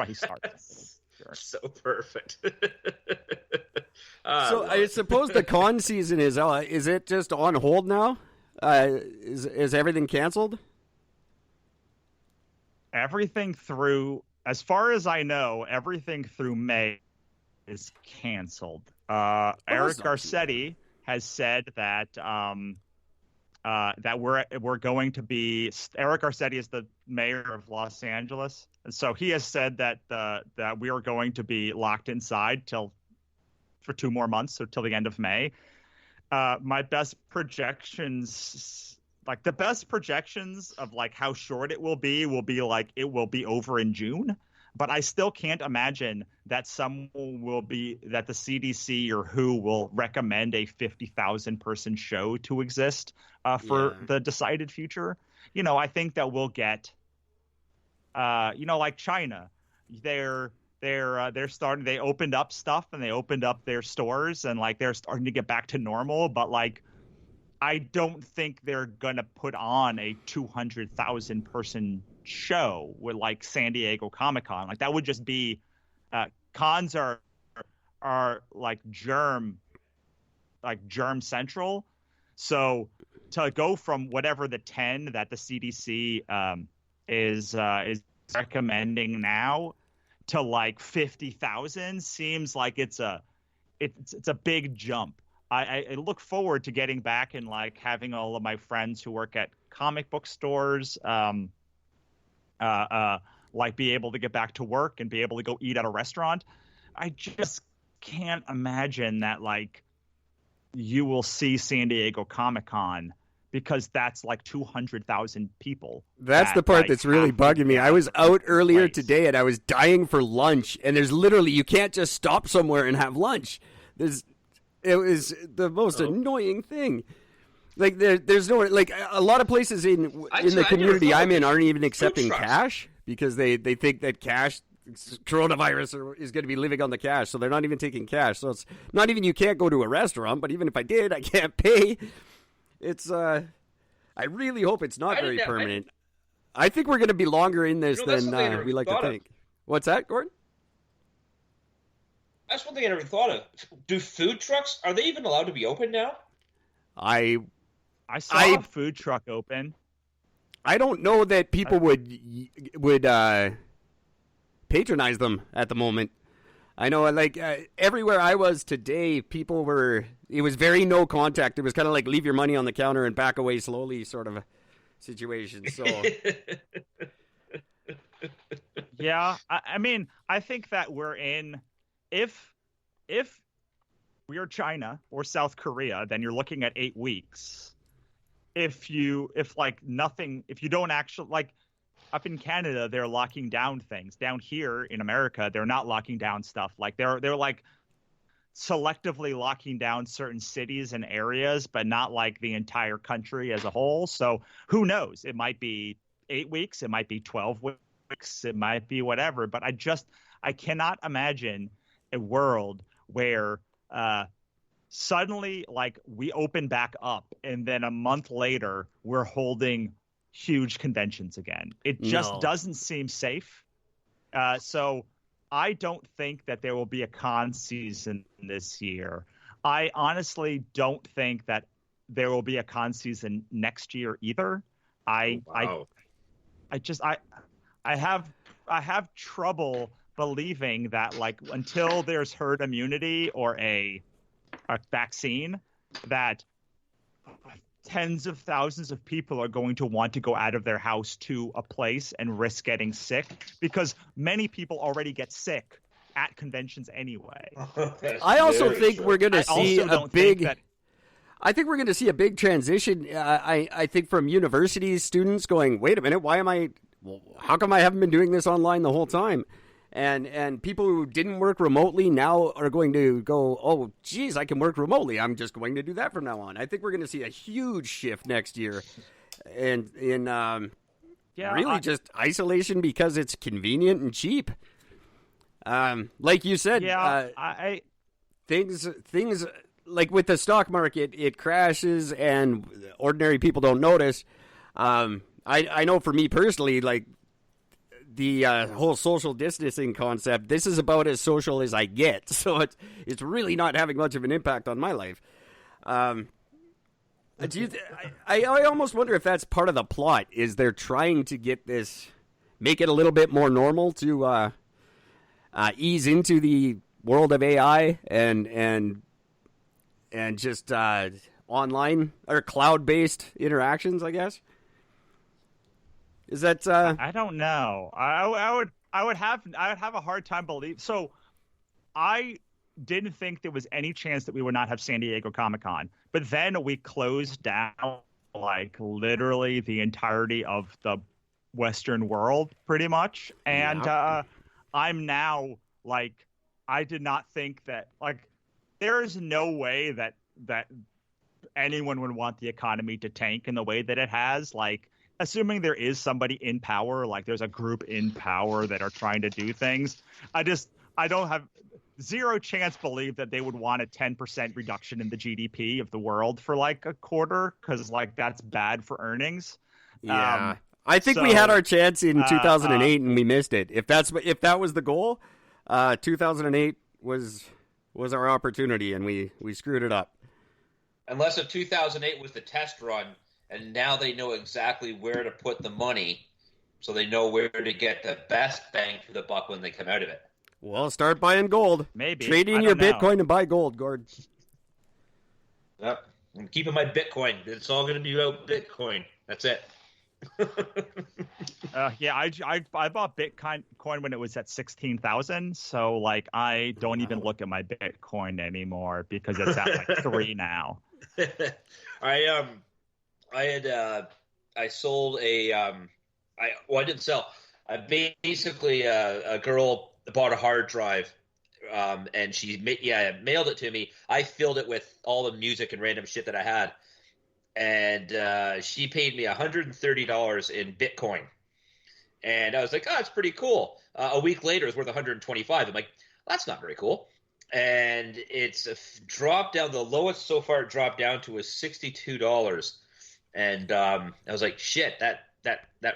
he starts. Sure. So perfect. So I suppose the con season is it just on hold now? Is everything canceled? Everything through, as far as I know, everything through May is canceled. Eric Garcetti has said that that we're going to be. Eric Garcetti is the mayor of Los Angeles, and so he has said that that we are going to be locked inside for 2 more months, so till the end of May. My best projections. Like the best projections of like how short it will be like it will be over in June, but I still can't imagine that that the CDC or WHO will recommend a 50,000 person show to exist for the decided future. I think that we'll get, like China, they're starting. They opened up stuff and they opened up their stores and like they're starting to get back to normal, but like. I don't think they're going to put on a 200,000 person show with like San Diego Comic-Con. Like that would just be cons are like germ central. So to go from whatever the 10 that the CDC is recommending now to like 50,000 seems like it's a big jump. I look forward to getting back and like having all of my friends who work at comic book stores, like be able to get back to work and be able to go eat at a restaurant. I just can't imagine that like you will see San Diego Comic-Con because that's like 200,000 people. That's the part that's really bugging me. I was out earlier today and I was dying for lunch, and there's literally you can't just stop somewhere and have lunch. It was the most annoying thing. Like there's no like a lot of places in the community I'm in aren't even accepting cash because they think that coronavirus is going to be living on the cash, so they're not even taking cash. So it's not even you can't go to a restaurant, but even if I did, I can't pay. It's I really hope it's not very permanent. I think we're going to be longer in this than we like to think. What's that, Gordon? That's one thing I never thought of. Do food trucks, are they even allowed to be open now? I saw a food truck open. I don't know that people would patronize them at the moment. I know, like, everywhere I was today, it was very no contact. It was kind of like leave your money on the counter and back away slowly sort of a situation. So, yeah, I mean, I think that if we are China or South Korea, then you're looking at 8 weeks. If you don't actually, like, up in Canada, they're locking down things. Down here in America, they're not locking down stuff. Like they're like selectively locking down certain cities and areas, but not like the entire country as a whole. So who knows? It might be 8 weeks, it might be 12 weeks, it might be whatever. But I cannot imagine a world where suddenly, like, we open back up and then a month later we're holding huge conventions again. It just doesn't seem safe. So I don't think that there will be a con season this year. I honestly don't think that there will be a con season next year either. I have trouble believing that, like, until there's herd immunity or a vaccine, that tens of thousands of people are going to want to go out of their house to a place and risk getting sick, because many people already get sick at conventions anyway. I also think we're going to see a big. I think we're going to see a big transition. I think from university students going, wait a minute, how come I haven't been doing this online the whole time? And people who didn't work remotely now are going to go, oh, geez, I can work remotely. I'm just going to do that from now on. I think we're going to see a huge shift next year in just isolation because it's convenient and cheap. Like you said, things like with the stock market, it crashes and ordinary people don't notice. I know for me personally, like, the whole social distancing concept, this is about as social as I get. So it's really not having much of an impact on my life. I almost wonder if that's part of the plot, is they're trying to make it a little bit more normal to ease into the world of AI and just online or cloud-based interactions, I guess. Is that I don't know. I would have a hard time believing. So I didn't think there was any chance that we would not have San Diego Comic-Con. But then we closed down, like, literally the entirety of the Western world pretty much. And I'm now, like, I did not think that, like, there is no way that anyone would want the economy to tank in the way that it has. Like, assuming there is somebody in power, like there's a group in power that are trying to do things, I don't have zero chance believe that they would want a 10% reduction in the GDP of the world for like a quarter, because like that's bad for earnings. Yeah. I think we had our chance in 2008 and we missed it. If that was the goal, 2008 was our opportunity and we screwed it up. Unless if 2008 was the test run, and now they know exactly where to put the money, so they know where to get the best bang for the buck when they come out of it. Well, start buying gold. Maybe. Trade in your Bitcoin and buy gold, Gord. Yep. I'm keeping my Bitcoin. It's all going to be about Bitcoin. That's it. Yeah, I bought Bitcoin when it was at 16,000. So like I don't even look at my Bitcoin anymore because it's at like 3 now. I sold I didn't sell. I basically a girl bought a hard drive, and she mailed it to me. I filled it with all the music and random shit that I had. And she paid me $130 in Bitcoin. And I was like, oh, that's pretty cool. A week later, it was worth $125. I'm like, well, that's not very cool. And it's dropped down. The lowest so far it dropped down to was $62. And I was like, shit, that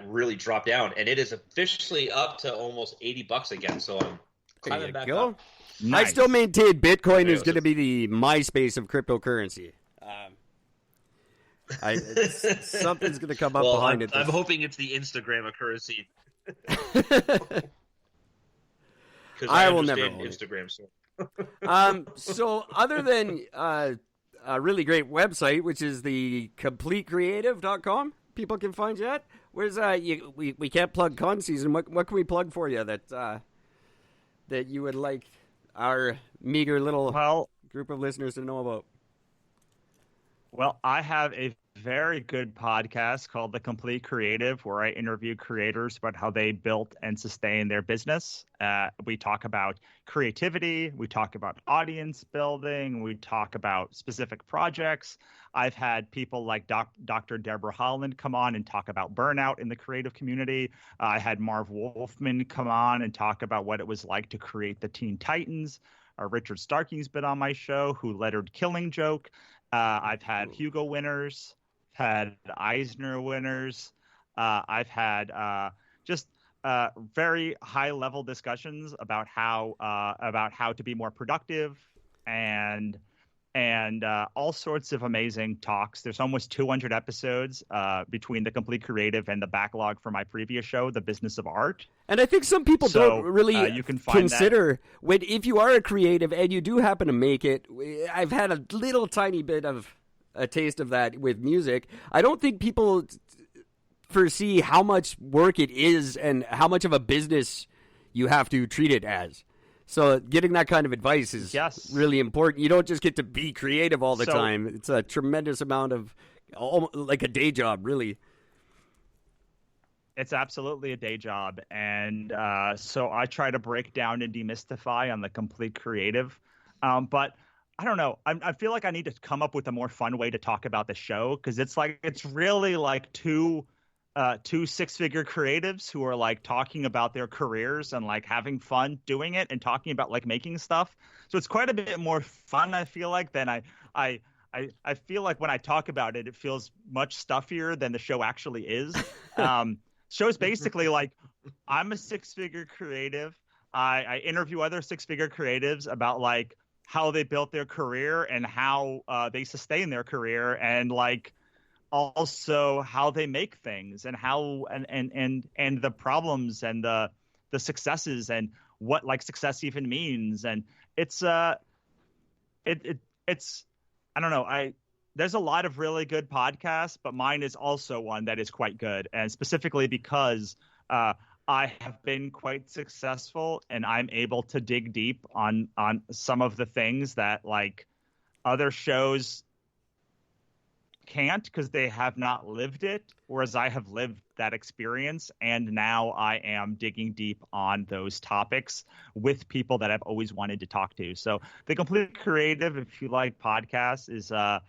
really dropped down. And it is officially up to almost $80 again. So I'm climbing back up. Nice. I still maintain Bitcoin is going to be the MySpace of cryptocurrency. Something's going to come up behind it. I'm hoping it's the Instagram of currency. because I will never understand own it. Instagram. So. So other than a really great website, which is the completecreative.com, people can find you at. Where's we can't plug con season. What can we plug for you that you would like our meager little group of listeners to know about? Well, I have a very good podcast called The Complete Creative, where I interview creators about how they built and sustain their business. We talk about creativity, we talk about audience building, we talk about specific projects. I've had people like Dr. Deborah Holland come on and talk about burnout in the creative community. I had Marv Wolfman come on and talk about what it was like to create the Teen Titans. Richard Starkey's been on my show, who lettered Killing Joke. I've had Hugo winners, had Eisner winners. I've had just very high level discussions about how to be more productive and all sorts of amazing talks. There's almost 200 episodes between The Complete Creative and the backlog for my previous show, The Business of Art. And I think some people don't really you can consider if you are a creative and you do happen to make it. I've had a little tiny bit of a taste of that with music. I don't think people foresee how much work it is and how much of a business you have to treat it as. So getting that kind of advice is really important. You don't just get to be creative all the time. It's a tremendous amount of, like a day job, really. It's absolutely a day job. And so I try to break down and demystify on The Complete Creative. But I don't know. I feel like I need to come up with a more fun way to talk about the show, because it's really like two six-figure creatives who are like talking about their careers and like having fun doing it and talking about like making stuff. So it's quite a bit more fun, I feel like, than I feel like when I talk about it, it feels much stuffier than the show actually is. Show's basically like, I'm a six-figure creative. I interview other six-figure creatives about like how they built their career and how they sustain their career, and like also how they make things and how and the problems and the successes and what like success even means. And it's it's I don't know. There's a lot of really good podcasts, but mine is also one that is quite good, and specifically because I have been quite successful and I'm able to dig deep on some of the things that like other shows can't, because they have not lived it, whereas I have lived that experience, and now I am digging deep on those topics with people that I've always wanted to talk to. So The Complete Creative, if you like podcasts, is a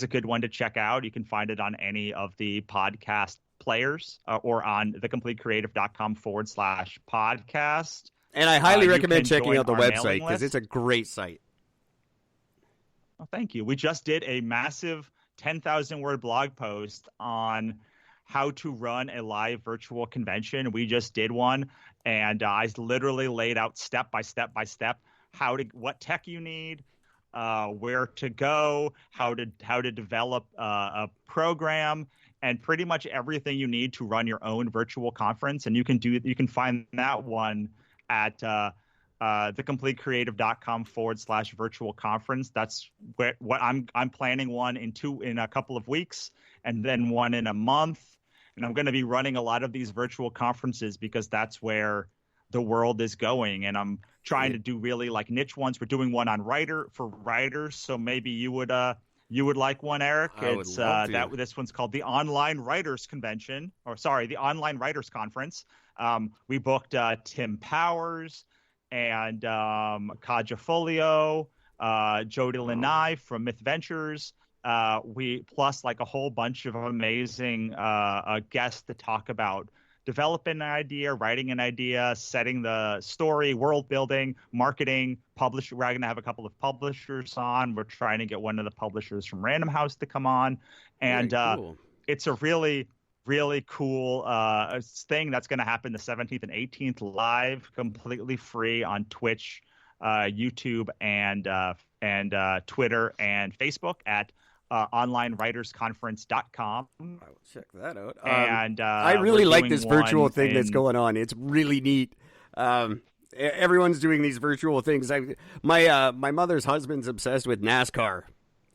good one to check out. You can find it on any of the podcast players or on thecompletecreative.com/podcast. And I highly recommend checking out the website, because it's a great site. Well, thank you. We just did a massive 10,000 word blog post on how to run a live virtual convention. We just did one, and I literally laid out step by step what tech you need, where to go, how to develop a program, and pretty much everything you need to run your own virtual conference. And you can find that one at thecompletecreative.com/virtual conference. That's what I'm planning one in a couple of weeks, and then one in a month. And I'm going to be running a lot of these virtual conferences because that's where the world is going. And I'm trying to do really like niche ones. We're doing one on writers. So maybe you would like one, Eric. It's this one's called the Online Writers Convention, the Online Writers Conference. We booked Tim Powers and Kaja Folio, Jody Lanai from Myth Ventures. We plus like a whole bunch of amazing guests to talk about developing an idea, writing an idea, setting the story, world building, marketing, publisher. We're going to have a couple of publishers on. We're trying to get one of the publishers from Random House to come on. And cool. It's a really, really cool thing that's going to happen the 17th and 18th live, completely free on Twitch, YouTube, and Twitter and Facebook at onlinewritersconference.com. I will check that out. And I really like this virtual thing that's going on. It's really neat. everyone's doing these virtual things. My mother's husband's obsessed with NASCAR,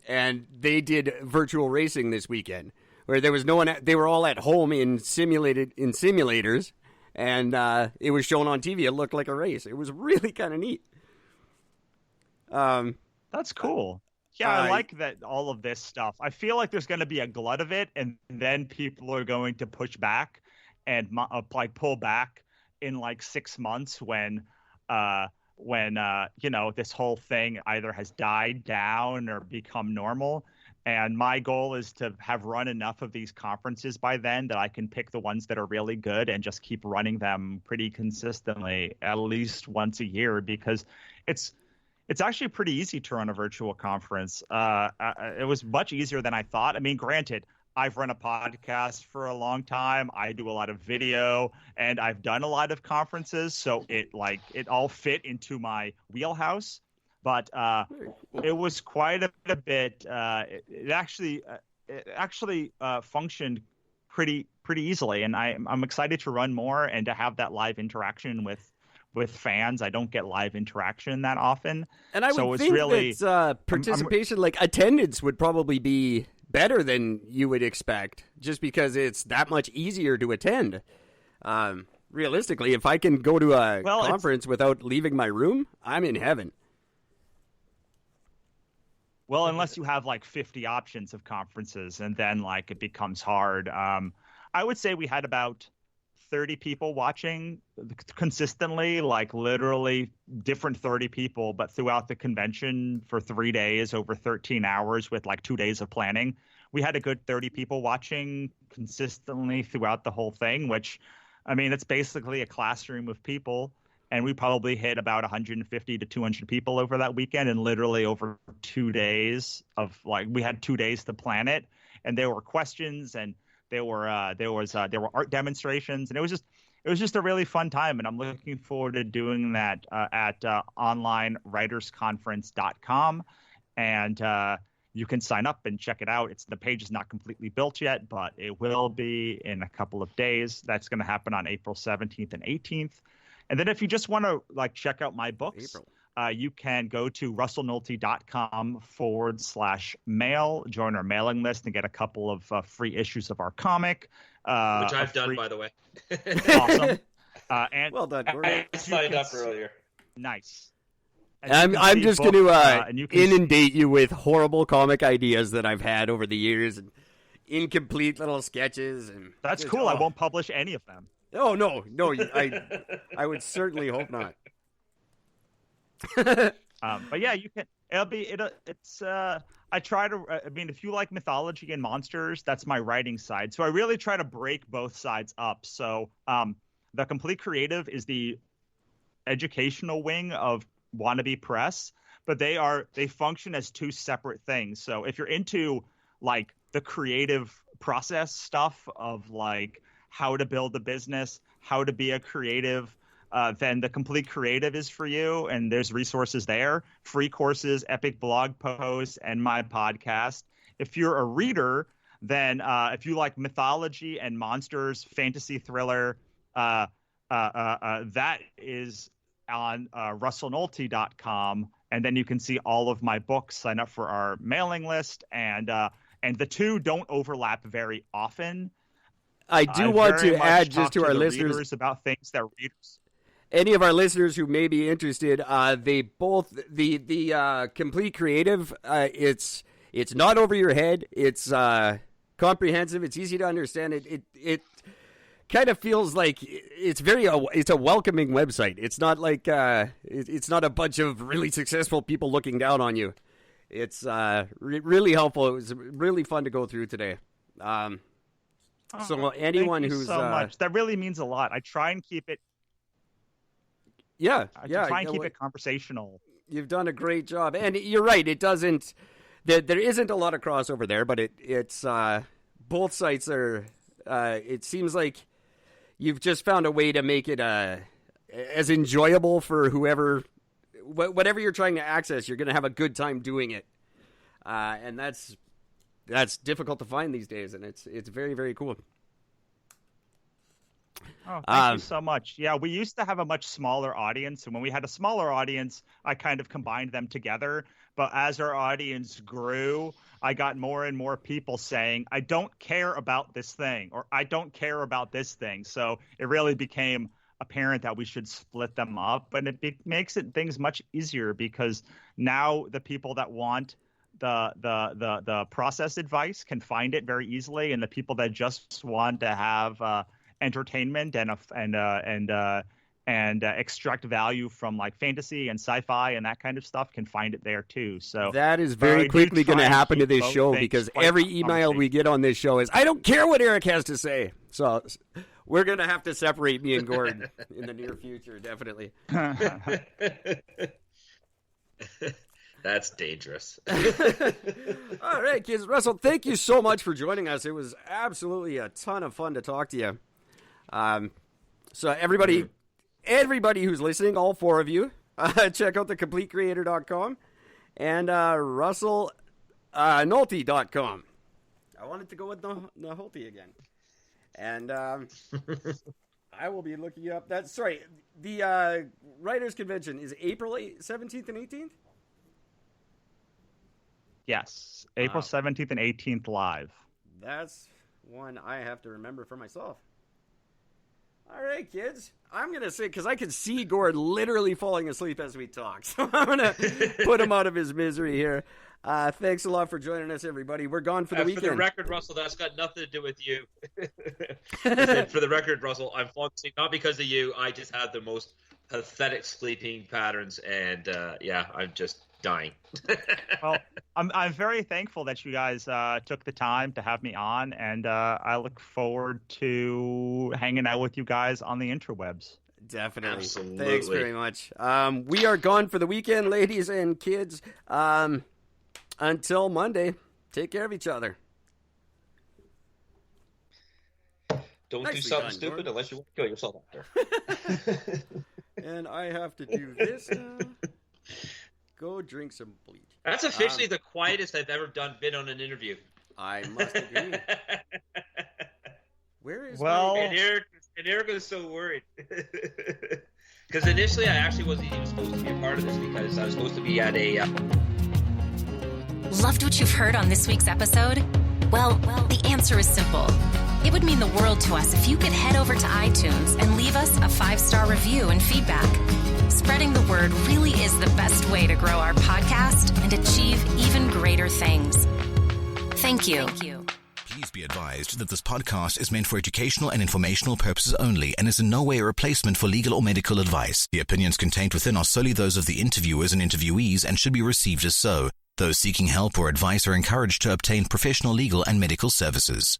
and they did virtual racing this weekend, where there was no one. They were all at home in simulators, and it was shown on TV. It looked like a race. It was really kind of neat. That's cool. Yeah, I like that all of this stuff. I feel like there's going to be a glut of it, and then people are going to push back and like pull back in like 6 months when this whole thing either has died down or become normal. And my goal is to have run enough of these conferences by then that I can pick the ones that are really good and just keep running them pretty consistently, at least once a year, because it's actually pretty easy to run a virtual conference. It was much easier than I thought. I mean, granted, I've run a podcast for a long time. I do a lot of video, and I've done a lot of conferences, so it all fit into my wheelhouse. But it was quite a bit. It actually functioned pretty easily, and I'm excited to run more and to have that live interaction with fans. I don't get live interaction that often. And I would think that participation, like attendance, would probably be better than you would expect, just because it's that much easier to attend. Realistically, if I can go to a conference without leaving my room, I'm in heaven. Well, unless you have like 50 options of conferences, and then like it becomes hard. I would say we had about 30 people watching consistently, like literally different 30 people, but throughout the convention for 3 days, over 13 hours with like 2 days of planning. We had a good 30 people watching consistently throughout the whole thing, which, I mean, it's basically a classroom of people. And we probably hit about 150 to 200 people over that weekend, and literally over 2 days of like, we had 2 days to plan it. And there were questions, and there were art demonstrations, and it was just a really fun time, and I'm looking forward to doing that at onlinewritersconference.com, and you can sign up and check it out. The page is not completely built yet, but it will be in a couple of days. That's going to happen on April 17th and 18th. And then if you just want to like check out my books, you can go to russellnolte.com/mail, join our mailing list, and get a couple of free issues of our comic. Which I've done, by the way. Awesome. And well done. I signed up earlier. Nice. I'm just going to inundate you with horrible comic ideas that I've had over the years, and incomplete little sketches. And that's cool. I won't publish any of them. Oh no, I would certainly hope not. But yeah, you can. I try to. I mean, if you like mythology and monsters, that's my writing side. So I really try to break both sides up. So the Complete Creative is the educational wing of Wannabe Press, but they function as two separate things. So if you're into like the creative process stuff of like how to build a business, how to be a creative, then the Complete Creative is for you, and there's resources there, free courses, epic blog posts, and my podcast. If you're a reader, then if you like mythology and monsters, fantasy thriller, that is on russellnolte.com, and then you can see all of my books, sign up for our mailing list, and the two don't overlap very often. I do want to add just to our listeners about things that readers. Any of our listeners who may be interested, they both the Complete Creative. It's not over your head. It's comprehensive. It's easy to understand. It kind of feels like it's a welcoming website. It's not like it's not a bunch of really successful people looking down on you. It's really helpful. It was really fun to go through today. So anyone who's so much, that really means a lot. I try and keep it. Yeah, try and keep it conversational. You've done a great job, and you're right. It doesn't. There isn't a lot of crossover there, but it's both sites are. It seems like you've just found a way to make it as enjoyable for whoever, whatever you're trying to access. You're going to have a good time doing it, and that's difficult to find these days, and it's very, very cool. Oh, thank you so much. Yeah, we used to have a much smaller audience, and when we had a smaller audience, I kind of combined them together. But as our audience grew, I got more and more people saying, I don't care about this thing, or I don't care about this thing. So it really became apparent that we should split them up, and it makes things much easier, because now the people that want the process advice can find it very easily, and the people that just want to have entertainment and extract value from like fantasy and sci-fi and that kind of stuff can find it there too. So that is very quickly going to happen to this show, because every email we get on this show is, I don't care what Eric has to say. So we're going to have to separate me and Gordon in the near future, definitely. That's dangerous. All right, kids. Russell, thank you so much for joining us. It was absolutely a ton of fun to talk to you. So everybody who's listening, all four of you, check out thecompletecreator.com and Russell Nolte.com. I wanted to go with Nolte again. And I will be looking up that. Sorry, the Writers Convention is April 17th and 18th? Yes, April 17th and 18th live. That's one I have to remember for myself. All right, kids. I'm going to say, because I can see Gord literally falling asleep as we talk, so I'm going to put him out of his misery here. Thanks a lot for joining us, everybody. We're gone for the weekend. For the record, Russell, that's got nothing to do with you. For the record, Russell, I'm falling asleep not because of you. I just have the most pathetic sleeping patterns, and I'm just dying. Well, I'm very thankful that you guys took the time to have me on, and I look forward to hanging out with you guys on the interwebs. Definitely. Absolutely. Thanks very much. We are gone for the weekend, ladies and kids. Until Monday, take care of each other. Don't Nicely do something done, stupid Gordon. unless you want to kill yourself after. And I have to do this now. Go drink some bleach. That's officially the quietest I've ever been on an interview. I must agree. Where is And Eric was so worried. Because initially I actually wasn't even supposed to be a part of this, because I was supposed to be at a... Loved what you've heard on this week's episode? Well, the answer is simple. It would mean the world to us if you could head over to iTunes and leave us a 5-star review and feedback. Spreading the word really is the best way to grow our podcast and achieve even greater things. Thank you. Please be advised that this podcast is meant for educational and informational purposes only and is in no way a replacement for legal or medical advice. The opinions contained within are solely those of the interviewers and interviewees and should be received as so. Those seeking help or advice are encouraged to obtain professional legal and medical services.